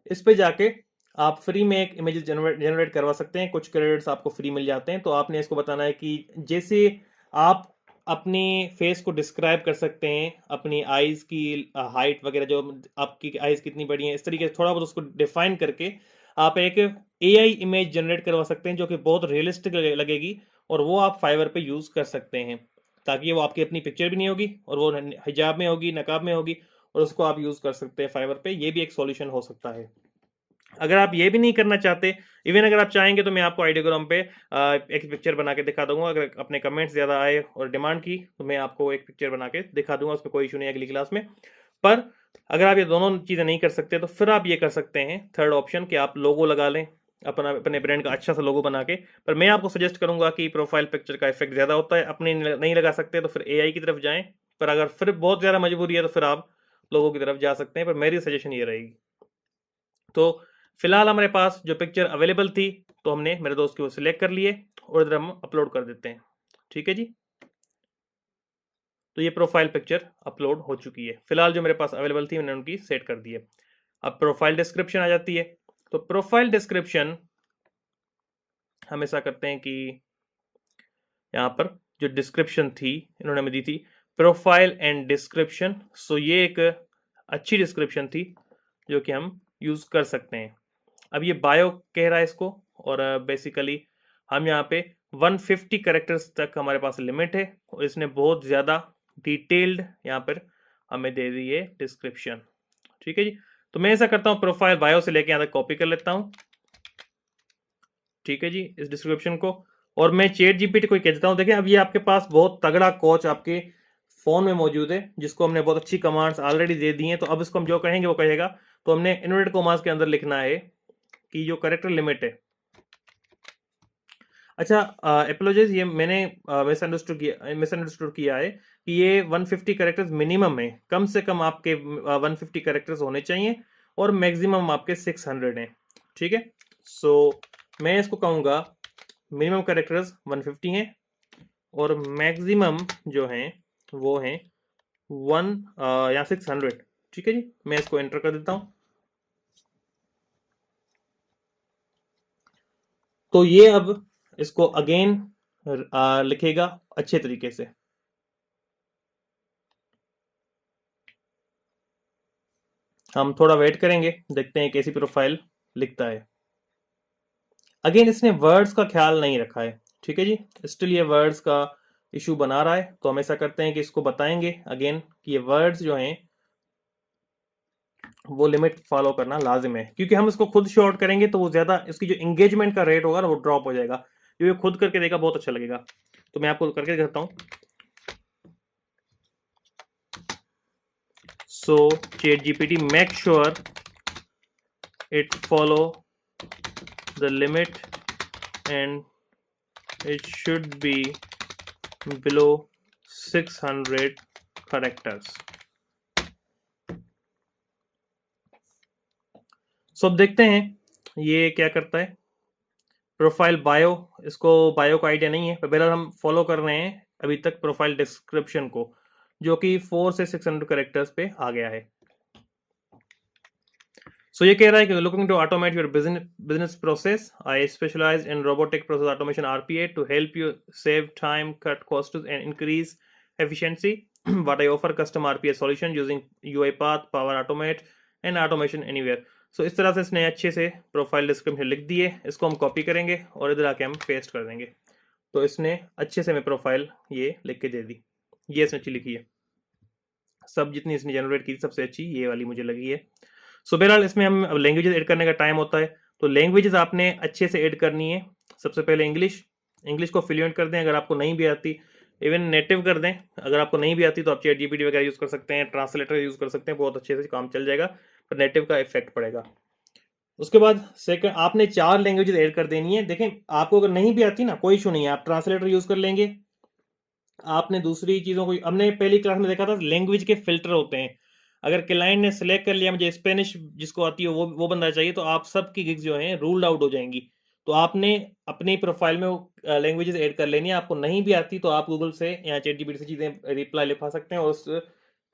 इस पे जाके आप फ्री में एक इमेज जनरेट करवा सकते हैं। कुछ क्रेडिट्स आपको फ्री मिल जाते हैं। तो आपने इसको बताना है कि जैसे आप अपनी फेस को डिस्क्राइब कर सकते हैं, अपनी आईज की हाइट वगैरह, जो आपकी आईज कितनी बड़ी है, इस तरीके से थोड़ा बहुत उसको डिफाइन करके आप एक एआई इमेज जनरेट करवा सकते हैं जो कि बहुत रियलिस्टिक लगेगी, और वो आप फाइवर पे यूज कर सकते हैं, ताकि वो आपकी अपनी पिक्चर भी नहीं होगी और वो हिजाब में होगी, नकाब में होगी, और उसको आप यूज कर सकते हैं फाइवर पे। ये भी एक सॉल्यूशन हो सकता है। अगर आप ये भी नहीं करना चाहते, इवन अगर आप चाहेंगे तो मैं आपको आइडियोग्राम पे एक पिक्चर बना के दिखा दूंगा। अगर अपने कमेंट्स ज्यादा आए और डिमांड की तो मैं आपको एक पिक्चर बना के दिखा दूंगा, उसमें कोई इशू नहीं है अगली क्लास में। पर अगर आप ये दोनों चीजें नहीं कर सकते तो फिर आप ये कर सकते हैं थर्ड ऑप्शन, कि आप लोगो लगा लें अपना अपने ब्रांड का अच्छा सा लोगो बना के। पर मैं आपको सजेस्ट करूंगा कि प्रोफाइल पिक्चर का इफेक्ट ज़्यादा होता है, अपने नहीं लगा सकते तो फिर एआई की तरफ जाएं, पर अगर फिर बहुत ज़्यादा मजबूरी है तो फिर आप लोगों की तरफ जा सकते हैं, पर मेरी सजेशन ये रहेगी। तो फिलहाल हमारे पास जो पिक्चर अवेलेबल थी तो हमने मेरे दोस्त की वो सिलेक्ट कर लिए और इधर हम अपलोड कर देते हैं। ठीक है जी, तो ये प्रोफाइल पिक्चर अपलोड हो चुकी है। फिलहाल जो मेरे पास अवेलेबल थी मैंने उनकी सेट कर दी है। अब प्रोफाइल डिस्क्रिप्शन आ जाती है। तो प्रोफाइल डिस्क्रिप्शन हम ऐसा करते हैं कि यहाँ पर जो डिस्क्रिप्शन थी इन्होंने हमें दी थी प्रोफाइल एंड डिस्क्रिप्शन। सो ये एक अच्छी डिस्क्रिप्शन थी जो कि हम यूज़ कर सकते हैं। अब ये बायो कह रहा है इसको, और बेसिकली हम यहाँ पे 150 कैरेक्टर्स तक हमारे पास लिमिट है, और इसने बहुत ज़्यादा डिटेल्ड यहाँ पर हमें दे दी है डिस्क्रिप्शन। ठीक है जी, तो मैं ऐसा करता हूँ प्रोफाइल बायो से लेके यहाँ तक कॉपी कर लेता हूँ। ठीक है जी, इस डिस्क्रिप्शन को, और मैं चैट जीपीटी को कह देता हूँ, देखें अब ये आपके पास बहुत तगड़ा कोच आपके फोन में मौजूद है जिसको हमने बहुत अच्छी कमांड्स ऑलरेडी दे दी हैं। तो अब इसको हम जो कहेंगे वो कहेगा। तो हमने इन्वर्टेड कॉमास के अंदर लिखना है कि जो करेक्टर लिमिट है, अच्छा एपोलॉजिज, ये मैंने मिसअंडरस्टूड किया है कि ये 150 कैरेक्टर्स मिनिमम है, कम से कम आपके 150 कैरेक्टर्स होने चाहिए और मैक्सिमम आपके 600 हैं। ठीक है, सो मैं इसको कहूँगा मिनिमम कैरेक्टर्स 150 हैं और मैक्सिमम जो हैं वो हैं 600। ठीक है जी, मैं इसको एंटर कर देता हूँ। तो ये अब इसको अगेन लिखेगा अच्छे तरीके से। हम थोड़ा वेट करेंगे, देखते हैं कैसी प्रोफाइल लिखता है। अगेन इसने वर्ड्स का ख्याल नहीं रखा है। ठीक है जी, स्टिल ये वर्ड्स का इशू बना रहा है। तो हम ऐसा करते हैं कि इसको बताएंगे अगेन कि ये वर्ड्स जो हैं वो लिमिट फॉलो करना लाजिम है, क्योंकि हम इसको खुद शॉर्ट करेंगे तो वो ज्यादा इसकी जो एंगेजमेंट का रेट होगा ना वो ड्रॉप हो जाएगा। जो ये खुद करके देगा बहुत अच्छा लगेगा। तो मैं आपको करके दिखाता हूँ। So chat GPT make sure it follow the limit and it should be below 600 characters. So अब देखते हैं ये क्या करता है। प्रोफाइल बायो, इसको बायो का आइडिया नहीं है, पर बहरहाल हम फॉलो कर रहे हैं अभी तक प्रोफाइल डिस्क्रिप्शन को, जो कि 4 से 600 कैरेक्टर्स पे आ गया है। सो ये कह रहा है कि looking to automate your business process, I specialize in robotic process automation RPA to help you save time, cut costs and increase efficiency. What I offer custom RPA solution using UiPath, Power Automate and Automation Anywhere. So इस तरह से इसने अच्छे से profile description लिख दी है। इसको हम कॉपी करेंगे और इधर आके हम पेस्ट कर देंगे। तो इसने अच्छे से हमें प्रोफाइल ये लिख के दे दी। ये इसने अच्छी लिखी है, सब जितनी इसने जनरेट की सबसे अच्छी ये वाली मुझे लगी है। सो बहरहाल इसमें हम अब लैंग्वेजेस ऐड करने का टाइम होता है। तो लैंग्वेजेस आपने अच्छे से ऐड करनी है। सबसे पहले इंग्लिश, इंग्लिश को फ्लुएंट कर दें अगर आपको नहीं भी आती, इवन नेटिव कर दें। अगर आपको नहीं भी आती तो आप चैट जीपीटी वगैरह यूज़ कर सकते हैं, ट्रांसलेटर यूज़ कर सकते हैं, बहुत अच्छे से काम चल जाएगा, पर नेटिव का इफेक्ट पड़ेगा। उसके बाद सेकंड आपने 4 लैंग्वेजेस ऐड कर देनी है। देखें आपको अगर नहीं भी आती ना कोई इशू नहीं है, आप ट्रांसलेटर यूज़ कर लेंगे। आपने दूसरी चीज़ों को, हमने पहली क्लास में देखा था लैंग्वेज के फिल्टर होते हैं। अगर क्लाइंट ने सिलेक्ट कर लिया मुझे स्पेनिश जिसको आती है वो बंदा चाहिए, तो आप सबकी गिग्स जो हैं रूल्ड आउट हो जाएंगी। तो आपने अपनी प्रोफाइल में वो लैंग्वेजेस ऐड कर लेनी है। आपको नहीं भी आती तो आप गूगल से या चैट जीपीटी से चीज़ें रिप्लाई लिखवा सकते हैं और उस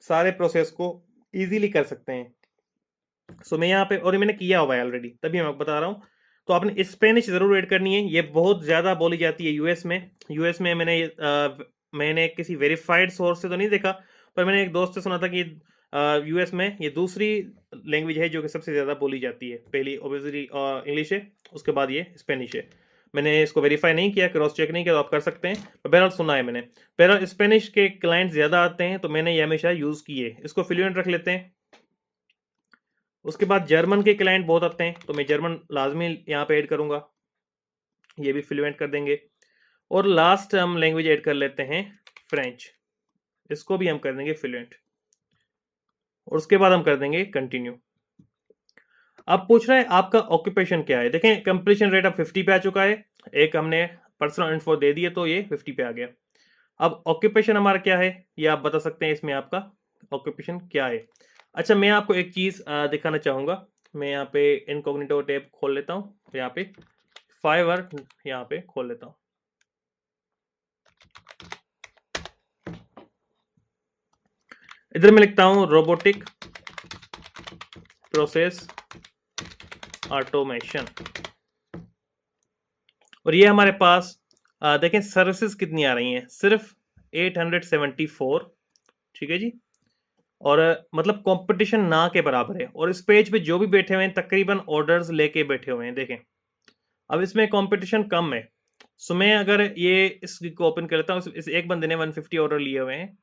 सारे प्रोसेस को ईजिली कर सकते हैं। सो मैं यहाँ पे, और ये मैंने किया हुआ है ऑलरेडी तभी मैं आपको बता रहा हूँ। तो आपने स्पेनिश ज़रूर ऐड करनी है, ये बहुत ज़्यादा बोली जाती है यूएस में। यूएस में मैंने किसी वेरीफाइड सोर्स से तो नहीं देखा, पर मैंने एक दोस्त से सुना था कि यूएस में ये दूसरी लैंग्वेज है जो कि सबसे ज़्यादा बोली जाती है। पहली ओबियसली इंग्लिश है, उसके बाद ये स्पेनिश है। मैंने इसको वेरीफाई नहीं किया, क्रॉस चेक नहीं किया, तो आप कर सकते हैं, पर बहरहाल सुना है मैंने। बहरहाल स्पेनिश के क्लाइंट ज़्यादा आते हैं तो मैंने ये हमेशा यूज़ किए। इसको फ्लुएंट रख लेते हैं। उसके बाद जर्मन के क्लाइंट बहुत आते हैं तो मैं जर्मन लाजमी यहाँ पे ऐड करूँगा, ये भी फ्लुएंट कर देंगे। और लास्ट हम लैंग्वेज ऐड कर लेते हैं फ्रेंच, इसको भी हम कर देंगे फ्लुएंट, और उसके बाद हम कर देंगे कंटिन्यू। अब पूछ रहा है आपका ऑक्यूपेशन क्या है। देखें कंप्लीशन रेट अब 50 पे आ चुका है, एक हमने पर्सनल इन्फो दे दिए तो ये 50 पे आ गया। अब ऑक्यूपेशन हमारा क्या है ये आप बता सकते हैं, इसमें आपका ऑक्यूपेशन क्या है। अच्छा मैं आपको एक चीज़ दिखाना चाहूँगा। मैं यहाँ पे इनकॉग्निटो टैब खोल लेता हूँ, यहाँ पे फाइवर यहाँ पे खोल लेता हूँ। इधर मैं लिखता हूँ रोबोटिक प्रोसेस ऑटोमेशन, और ये हमारे पास देखें सर्विसेज कितनी आ रही हैं, सिर्फ 874। ठीक है जी, और मतलब कंपटीशन ना के बराबर है, और इस पेज पे जो भी बैठे हुए हैं तकरीबन ऑर्डर्स लेके बैठे हुए हैं। देखें अब इसमें कंपटीशन कम है। सो मैं अगर ये इसको ओपन कर लेता हूँ, इस एक बंदे ने 150 ऑर्डर लिए हुए हैं,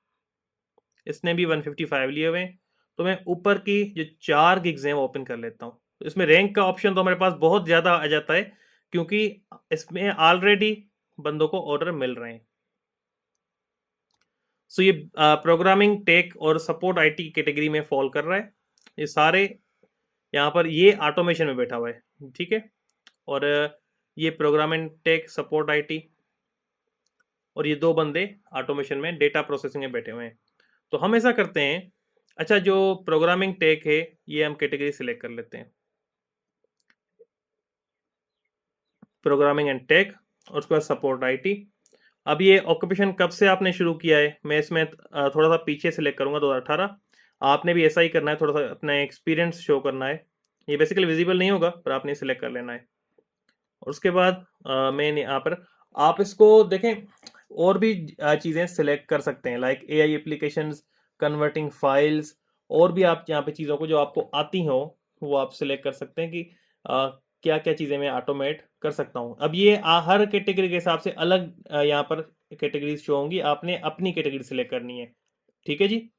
इसने भी 155 लिए हुए हैं, तो मैं ऊपर की जो 4 गिग्स हैं वो ओपन कर लेता हूँ। तो इसमें रैंक का ऑप्शन तो हमारे पास बहुत ज़्यादा आ जाता है, क्योंकि इसमें ऑलरेडी बंदों को ऑर्डर मिल रहे हैं। सो ये प्रोग्रामिंग, टेक और सपोर्ट आईटी कैटेगरी में फॉल कर रहा है। ये सारे यहाँ पर ये ऑटोमेशन में बैठा हुआ है, ठीक है। और ये प्रोग्रामिंग, टेक, सपोर्ट आईटी, और ये 2 बंदे ऑटोमेशन में डेटा प्रोसेसिंग में बैठे हुए हैं। तो हम ऐसा करते हैं, अच्छा जो प्रोग्रामिंग टेक है ये हम कैटेगरी सिलेक्ट कर लेते हैं, प्रोग्रामिंग एंड टेक, और उसके बाद सपोर्ट आईटी। अब ये ऑक्यूपेशन कब से आपने शुरू किया है, मैं इसमें थोड़ा सा पीछे सिलेक्ट करूंगा, 2018। आपने भी ऐसा ही करना है, थोड़ा सा अपना एक्सपीरियंस शो करना है। ये बेसिकली विजिबल नहीं होगा पर आपने सिलेक्ट कर लेना है। और उसके बाद मैं यहाँ पर आप इसको देखें, और भी चीज़ें सिलेक्ट कर सकते हैं, like AI applications, converting files, और भी आप यहाँ पे चीज़ों को जो आपको आती हो वो आप सिलेक्ट कर सकते हैं कि क्या क्या चीज़ें मैं ऑटोमेट कर सकता हूँ। अब ये हर कैटेगरी के हिसाब से अलग यहाँ पर कैटेगरीज शो होंगी, आपने अपनी कैटेगरी सिलेक्ट करनी है, ठीक है जी।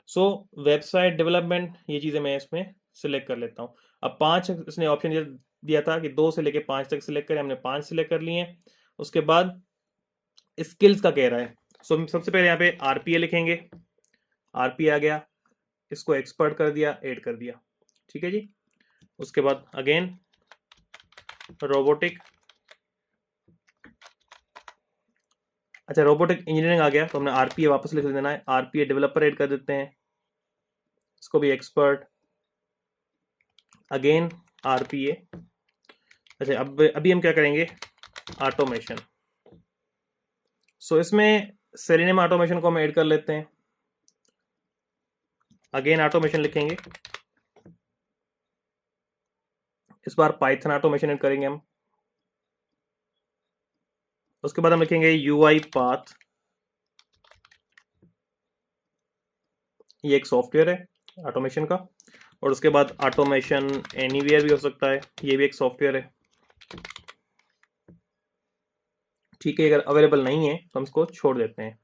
सो वेबसाइट डेवलपमेंट, ये चीज़ें मैं इसमें सिलेक्ट कर लेता हूँ। अब 5 इसने ऑप्शन दिया था कि 2 से लेके 5 तक सिलेक्ट करें, हमने 5 सिलेक्ट कर लिए हैं। उसके बाद स्किल्स का कह रहा है, सो सबसे पहले यहाँ पे आरपीए लिखेंगे, आरपीए आ गया, इसको एक्सपर्ट कर दिया, ऐड कर दिया, ठीक है जी। उसके बाद अगेन रोबोटिक, अच्छा रोबोटिक इंजीनियरिंग आ गया, तो हमने आरपीए वापस लिख देना है, आरपीए डेवलपर ऐड कर देते हैं, इसको भी एक्सपर्ट, अगेन आरपीए। अच्छा अब अभी हम क्या करेंगे, ऑटोमेशन। सो इसमें सेलेनियम ऑटोमेशन को हम ऐड कर लेते हैं, अगेन ऑटोमेशन लिखेंगे, इस बार पाइथन ऑटोमेशन ऐड करेंगे हम। उसके बाद हम लिखेंगे यूआई पाथ, ये एक सॉफ्टवेयर है ऑटोमेशन का। और उसके बाद ऑटोमेशन एनीवेयर भी हो सकता है, ये भी एक सॉफ्टवेयर है, ठीक है। अगर अवेलेबल नहीं है तो हम इसको छोड़ देते हैं।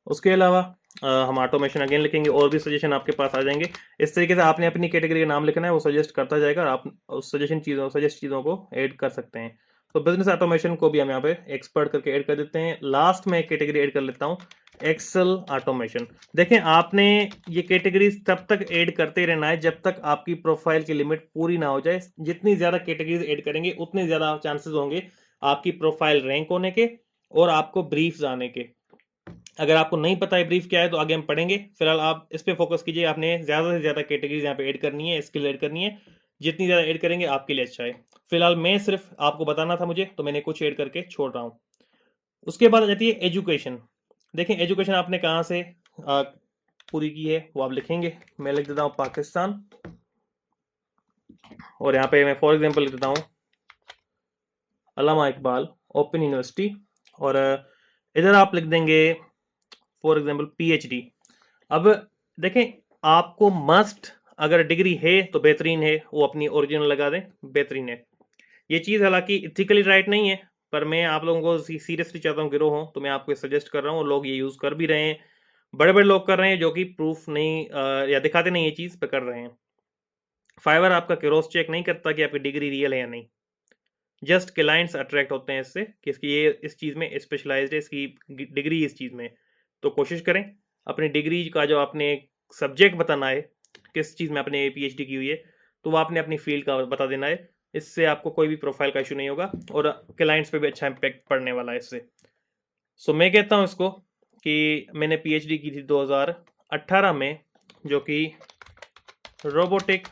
उसके अलावा हम ऑटोमेशन अगेन लिखेंगे, और भी सजेशन आपके पास आ जाएंगे। इस तरीके से आपने अपनी कैटेगरी का नाम लिखना है, वो सजेस्ट करता जाएगा और आप उस सजेस्ट चीज़ों को ऐड कर सकते हैं। तो बिजनेस ऑटोमेशन को भी हम यहाँ पे एक्सपर्ट करके ऐड कर देते हैं। लास्ट में एक कैटेगरी ऐड कर लेता हूँ, एक्सेल ऑटोमेशन। देखें आपने ये कैटेगरीज तब तक ऐड करते रहना है जब तक आपकी प्रोफाइल की लिमिट पूरी ना हो जाए। जितनी ज़्यादा कैटेगरीज ऐड करेंगे उतने ज़्यादा चांसेस होंगे आपकी प्रोफाइल रैंक होने के और आपको ब्रीफ्स आने के। अगर आपको नहीं पता है ब्रीफ क्या है तो आगे हम पढ़ेंगे, फिलहाल आप इस पे फोकस कीजिए। आपने ज़्यादा से ज़्यादा कैटेगरीज यहाँ पे ऐड करनी है, स्किल ऐड करनी है, जितनी ज़्यादा ऐड करेंगे आपके लिए अच्छा है। फिलहाल मैं सिर्फ आपको बताना था मुझे, तो मैंने कुछ ऐड करके छोड़ रहा हूँ। उसके बाद आ जाती है एजुकेशन। देखें एजुकेशन आपने कहाँ से पूरी की है वो आप लिखेंगे। मैं लिख देता हूँ पाकिस्तान, और यहाँ पे मैं फॉर एग्जाम्पल लिख देता हूँ अल्लामा इकबाल ओपन यूनिवर्सिटी, और इधर आप लिख देंगे फॉर एग्जाम्पल पीएचडी। अब देखें आपको मस्ट अगर डिग्री है तो बेहतरीन है, वो अपनी ओरिजिनल लगा दें, बेहतरीन है। ये चीज़ हालांकि इथिकली राइट नहीं है, पर मैं आप लोगों को सीरियसली चाहता हूँ गिरो हो, तो मैं आपको सजेस्ट कर रहा हूँ। लोग ये यूज़ कर भी रहे हैं, बड़े बड़े लोग कर रहे हैं जो कि प्रूफ नहीं या दिखाते नहीं ये चीज़ पे कर रहे हैं। फाइवर आपका क्रॉस चेक नहीं करता कि आपकी डिग्री रियल है या नहीं। जस्ट क्लाइंट्स अट्रैक्ट होते हैं इससे कि इसकी ये इस चीज़ में स्पेशलाइज्ड है, इसकी डिग्री इस चीज़ में। तो कोशिश करें अपनी डिग्री का जो आपने सब्जेक्ट बताना है, किस चीज़ में आपने पीएचडी की हुई है, तो वो आपने अपनी फील्ड का बता देना है। इससे आपको कोई भी प्रोफाइल का इशू नहीं होगा और क्लाइंट्स पे भी अच्छा इम्पैक्ट पड़ने वाला है इससे। सो मैं कहता हूँ इसको कि मैंने पीएचडी की थी 2018 में, जो कि रोबोटिक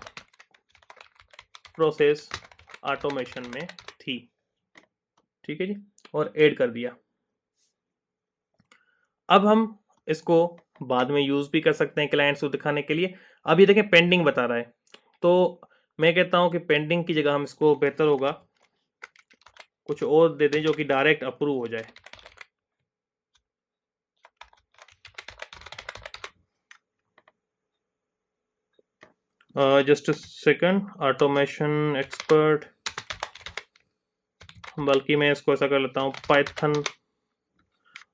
प्रोसेस ऑटोमेशन में थी। ठीक है जी, और ऐड कर दिया। अब हम इसको बाद में यूज भी कर सकते हैं क्लाइंट्स को दिखाने के लिए। अब ये देखें पेंडिंग बता रहा है, तो मैं कहता हूं कि पेंडिंग की जगह हम इसको बेहतर होगा कुछ और दे दें जो कि डायरेक्ट अप्रूव हो जाए। जस्ट सेकंड, ऑटोमेशन एक्सपर्ट, बल्कि मैं इसको ऐसा कर लेता हूँ पाइथन,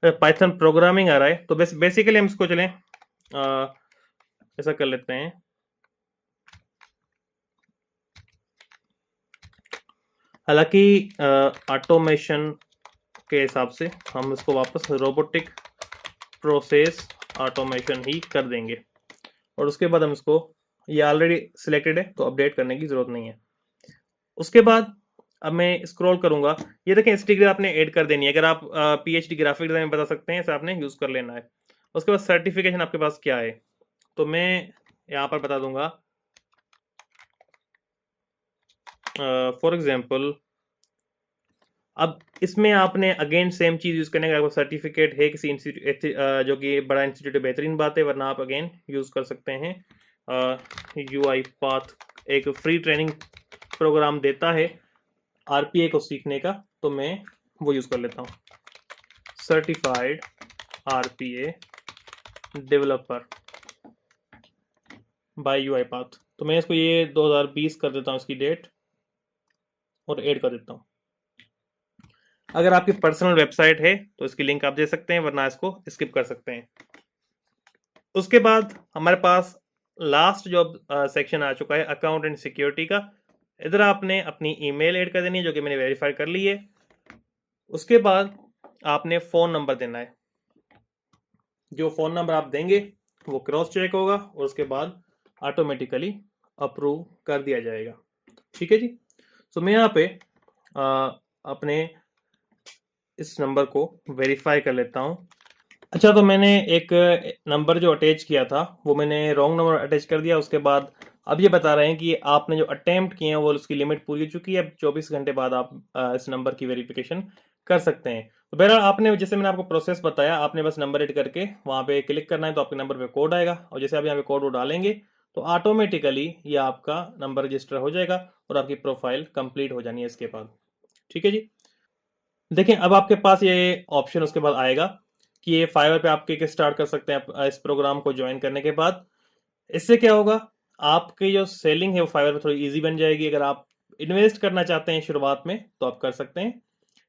पाइथन प्रोग्रामिंग आ रहा है, तो बेसिकली हम इसको चलें ऐसा कर लेते हैं। हालांकि ऑटोमेशन के हिसाब से हम इसको वापस रोबोटिक प्रोसेस ऑटोमेशन ही कर देंगे, और उसके बाद हम इसको, ये ऑलरेडी सिलेक्टेड है तो अपडेट करने की जरूरत नहीं है। उसके बाद अब मैं स्क्रॉल करूंगा, ये देखें इस डिग्री आपने ऐड कर देनी है। अगर आप पीएचडी ग्राफिक डिजाइन में बता सकते हैं, इसे आपने यूज कर लेना है। उसके बाद सर्टिफिकेशन आपके पास क्या है, तो मैं यहाँ पर बता दूंगा फॉर एग्जाम्पल। अब इसमें आपने अगेन सेम चीज यूज करने का, आपको सर्टिफिकेट है किसी इंस्टीट्यूट जो कि बड़ा इंस्टीट्यूट है, बेहतरीन बात है, वरना आप अगेन यूज कर सकते हैं यूआई पाथ, एक फ्री ट्रेनिंग प्रोग्राम देता है आरपीए को सीखने का, तो मैं वो यूज कर लेता हूँ, certified RPA developer by UiPath. तो मैं इसको ये 2020 कर देता हूँ इसकी डेट, और ऐड कर देता हूँ। अगर आपकी पर्सनल वेबसाइट है तो इसकी लिंक आप दे सकते हैं, वरना इसको स्किप कर सकते हैं। उसके बाद हमारे पास लास्ट जो सेक्शन आ चुका है अकाउंट एंड सिक्योरिटी का। इधर आपने अपनी ईमेल ऐड कर देनी है, जो कि मैंने वेरीफाई कर ली है। उसके बाद आपने फ़ोन नंबर देना है। जो फ़ोन नंबर आप देंगे वो क्रॉस चेक होगा और उसके बाद ऑटोमेटिकली अप्रूव कर दिया जाएगा। ठीक है जी। तो मैं यहाँ पे अपने इस नंबर को वेरीफाई कर लेता हूँ। अच्छा, तो मैंने एक नंबर जो अटैच किया था वो मैंने रॉन्ग नंबर अटैच कर दिया। उसके बाद अब ये बता रहे हैं कि आपने जो अटेम्प्ट किए हैं वो उसकी लिमिट पूरी हो चुकी है, अब 24 घंटे बाद आप इस नंबर की वेरिफिकेशन कर सकते हैं। तो बहरहाल आपने, जैसे मैंने आपको प्रोसेस बताया, आपने बस नंबर एड करके वहाँ पे क्लिक करना है, तो आपके नंबर पे कोड आएगा, और जैसे आप यहाँ पे कोड डालेंगे तो ऑटोमेटिकली ये आपका नंबर रजिस्टर हो जाएगा और आपकी प्रोफाइल कंप्लीट हो जानी है इसके बाद। ठीक है जी। देखें अब आपके पास ये ऑप्शन उसके बाद आएगा कि ये फाइवर पे आप किक स्टार्ट कर सकते हैं इस प्रोग्राम को ज्वाइन करने के बाद। इससे क्या होगा, आपकी जो सेलिंग है वो फाइवर पे थोड़ी इजी बन जाएगी। अगर आप इन्वेस्ट करना चाहते हैं शुरुआत में तो आप कर सकते हैं।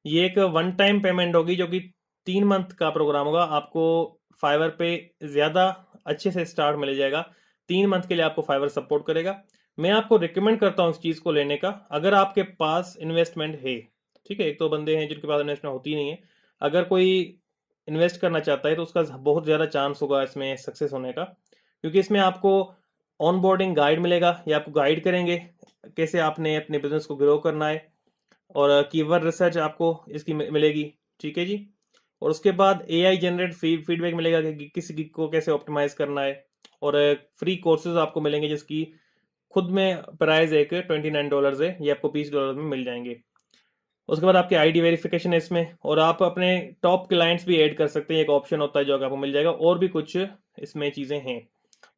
ये एक वन टाइम पेमेंट होगी, जो कि 3 मंथ का प्रोग्राम होगा। आपको फाइवर पे ज़्यादा अच्छे से स्टार्ट मिल जाएगा। 3 मंथ के लिए आपको फाइवर सपोर्ट करेगा। मैं आपको रिकमेंड करता हूँ इस चीज़ को लेने का, अगर आपके पास इन्वेस्टमेंट है। ठीक है, एक तो बंदे हैं जिनके पास इन्वेस्टमेंट होती नहीं है। अगर कोई इन्वेस्ट करना चाहता है तो उसका बहुत ज़्यादा चांस होगा इसमें सक्सेस होने का, क्योंकि इसमें आपको ऑन बोर्डिंग गाइड मिलेगा, या आपको गाइड करेंगे कैसे आपने अपने बिजनेस को ग्रो करना है, और कीवर्ड रिसर्च आपको इसकी मिलेगी। ठीक है जी। और उसके बाद एआई जनरेट फीडबैक मिलेगा कि किसी गिग को कैसे ऑप्टिमाइज करना है, और फ्री कोर्सेज आपको मिलेंगे जिसकी खुद में प्राइस एक $29 है, ये आपको $20 में मिल जाएंगे। उसके बाद आपकी आईडी वेरिफिकेशन है इसमें, और आप अपने टॉप क्लाइंट्स भी ऐड कर सकते हैं, एक ऑप्शन होता है जो आपको मिल जाएगा, और भी कुछ इसमें चीज़ें हैं।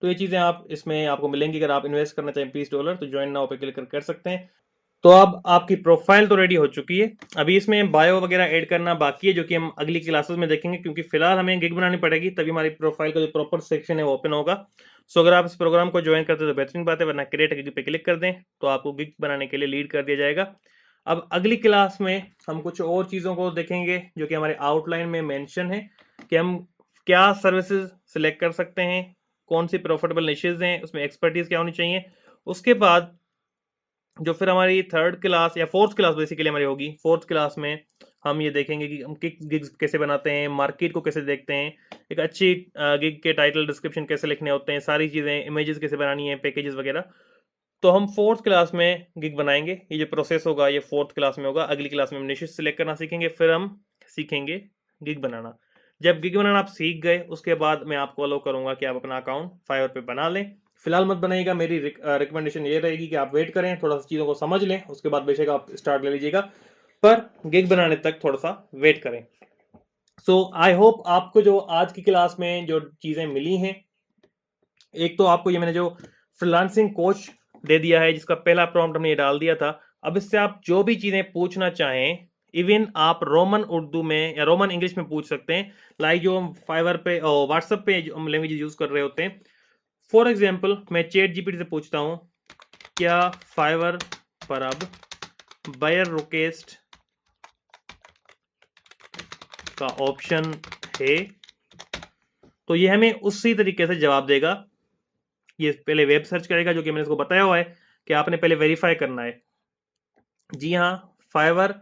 तो ये चीज़ें आप इसमें आपको मिलेंगी। अगर आप इन्वेस्ट करना चाहें $20 तो ज्वाइन नाउ पे क्लिक कर सकते हैं। तो अब आपकी प्रोफाइल तो रेडी हो चुकी है, अभी इसमें बायो वगैरह ऐड करना बाकी है, जो कि हम अगली क्लासेस में देखेंगे, क्योंकि फिलहाल हमें गिग बनानी पड़ेगी, तभी हमारी प्रोफाइल का जो प्रॉपर सेक्शन है वो ओपन होगा। सो अगर आप इस प्रोग्राम को ज्वाइन करते हैं तो बेहतरीन बात है, वरना क्रिएट गिग पे क्लिक कर दें तो आपको गिग बनाने के लिए लीड कर दिया जाएगा। अब अगली क्लास में हम कुछ और चीज़ों को देखेंगे जो कि हमारे आउटलाइन में मेंशन है, कि हम क्या सर्विसेज सिलेक्ट कर सकते हैं, कौन सी प्रॉफिटेबल निशेज हैं, उसमें एक्सपर्टीज क्या होनी चाहिए। उसके बाद जो फिर हमारी थर्ड क्लास या फोर्थ क्लास बेसिकली हमारी होगी, फोर्थ क्लास में हम ये देखेंगे कि हम गिग्स कैसे बनाते हैं, मार्केट को कैसे देखते हैं, एक अच्छी गिग के टाइटल डिस्क्रिप्शन कैसे लिखने होते हैं, सारी चीज़ें, इमेजेस कैसे बनानी है, पैकेजेस वगैरह। तो हम 4th क्लास में गिग बनाएंगे। ये जो प्रोसेस होगा ये 4th क्लास में होगा। अगली क्लास में हम निश्चित सिलेक्ट करना सीखेंगे, फिर हम सीखेंगे गिग बनाना। जब गिग बनाना आप सीख गए उसके बाद मैं आपको अलाउ करूंगा कि आप अपना अकाउंट फाइवर पे बना लें। फिलहाल मत बनाइएगा, मेरी रिकमेंडेशन ये रहेगी कि आप वेट करें, थोड़ा सा चीज़ों को समझ लें, उसके बाद बेशक आप स्टार्ट ले लीजिएगा, पर गिग बनाने तक थोड़ा सा वेट करें। सो आई होप आपको जो आज की क्लास में जो चीज़ें मिली हैं, एक तो आपको ये मैंने जो फ्रीलांसिंग कोच दे दिया है जिसका पहला प्रॉम्प्ट हमने ये डाल दिया था। अब इससे आप जो भी चीज़ें पूछना चाहें, इवन आप रोमन उर्दू में या रोमन इंग्लिश में पूछ सकते हैं, लाइक जो हम फाइवर पे और व्हाट्सएप पे जो हम लैंग्वेज यूज़ कर रहे होते हैं। फॉर एग्जाम्पल मैं चैट जीपीटी से पूछता हूँ, क्या फाइवर पर अब बायर रिक्वेस्ट का ऑप्शन है, तो ये हमें उसी तरीके से जवाब देगा। ये पहले वेब सर्च करेगा, जो कि मैंने इसको बताया हुआ है कि आपने पहले वेरीफाई करना है। जी हाँ, फाइवर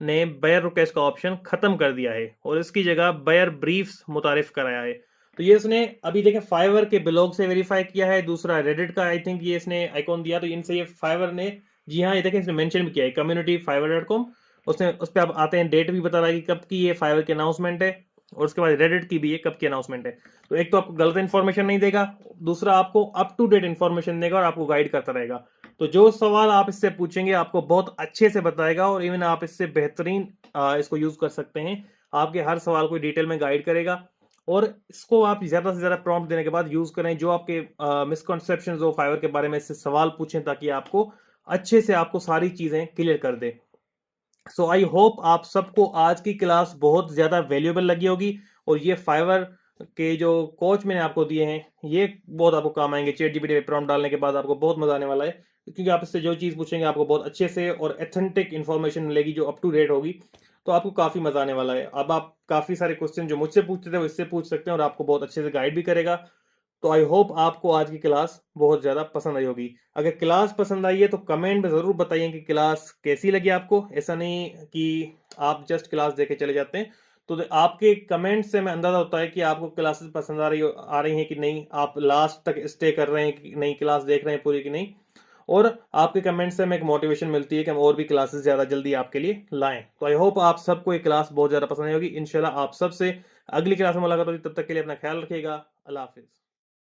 ने बायर रिक्वेस्ट का ऑप्शन खत्म कर दिया है और इसकी जगह बायर ब्रीफ्स मुतारिफ कराया है। तो ये इसने अभी देखें फाइवर के ब्लॉग से वेरीफाई किया है, दूसरा रेडिट का आई थिंक ये इसने आइकॉन दिया, तो इनसे ये फाइवर ने, जी हाँ ये देखें इसने मेंशन भी किया है कम्युनिटी फाइवर.com। उसने उस पर आप आते हैं, डेट भी बता रहा है कि कब की ये फाइवर की अनाउंसमेंट है, और उसके बाद रेडिट की भी है कब की अनाउंसमेंट है। तो एक तो आपको गलत इन्फॉर्मेशन नहीं देगा, दूसरा आपको अप टू डेट इन्फॉर्मेशन देगा और आपको गाइड करता रहेगा। तो जो सवाल आप इससे पूछेंगे आपको बहुत अच्छे से बताएगा, और इवन आप इससे बेहतरीन इसको यूज कर सकते हैं। आपके हर सवाल को डिटेल में गाइड करेगा, और इसको आप ज्यादा से ज्यादा प्रॉम्प्ट देने के बाद यूज करें। जो आपके मिसकॉन्सेप्शन हो फाइवर के बारे में, इससे सवाल पूछें ताकि आपको अच्छे से आपको सारी चीजें क्लियर कर दे। सो आई होप आप सबको आज की क्लास बहुत ज़्यादा वैल्यूएबल लगी होगी, और ये फाइवर के जो कोच मैंने आपको दिए हैं ये बहुत आपको काम आएंगे। चैट जीपीटी पे प्रॉम्प्ट डालने के बाद आपको बहुत मजा आने वाला है, क्योंकि आप इससे जो चीज़ पूछेंगे आपको बहुत अच्छे से और एथेंटिक इन्फॉर्मेशन मिलेगी जो अप टू डेट होगी। तो आपको काफ़ी मजा आने वाला है। अब आप काफ़ी सारे क्वेश्चन जो मुझसे पूछते थे वो इससे पूछ सकते हैं, और आपको बहुत अच्छे से गाइड भी करेगा। तो आई होप आपको आज की क्लास बहुत ज़्यादा पसंद आई होगी। अगर क्लास पसंद आई है तो कमेंट में ज़रूर बताइए कि क्लास कैसी लगी आपको। ऐसा नहीं कि आप जस्ट क्लास देके चले जाते हैं। तो आपके कमेंट से हमें अंदाज़ा होता है कि आपको क्लासेस पसंद आ रही हैं कि नहीं, आप लास्ट तक स्टे कर रहे हैं कि नहीं, क्लास देख रहे हैं पूरी कि नहीं। और आपके कमेंट से हमें एक मोटिवेशन मिलती है कि हम और भी क्लासेस ज़्यादा जल्दी आपके लिए लाएं। तो आई होप आप सबको ये क्लास बहुत ज़्यादा पसंद आई होगी। इंशाल्लाह आप सबसे अगली क्लास में मुलाकात होगी, तब तक के लिए अपना ख्याल रखिएगा। अल्लाह हाफिज़।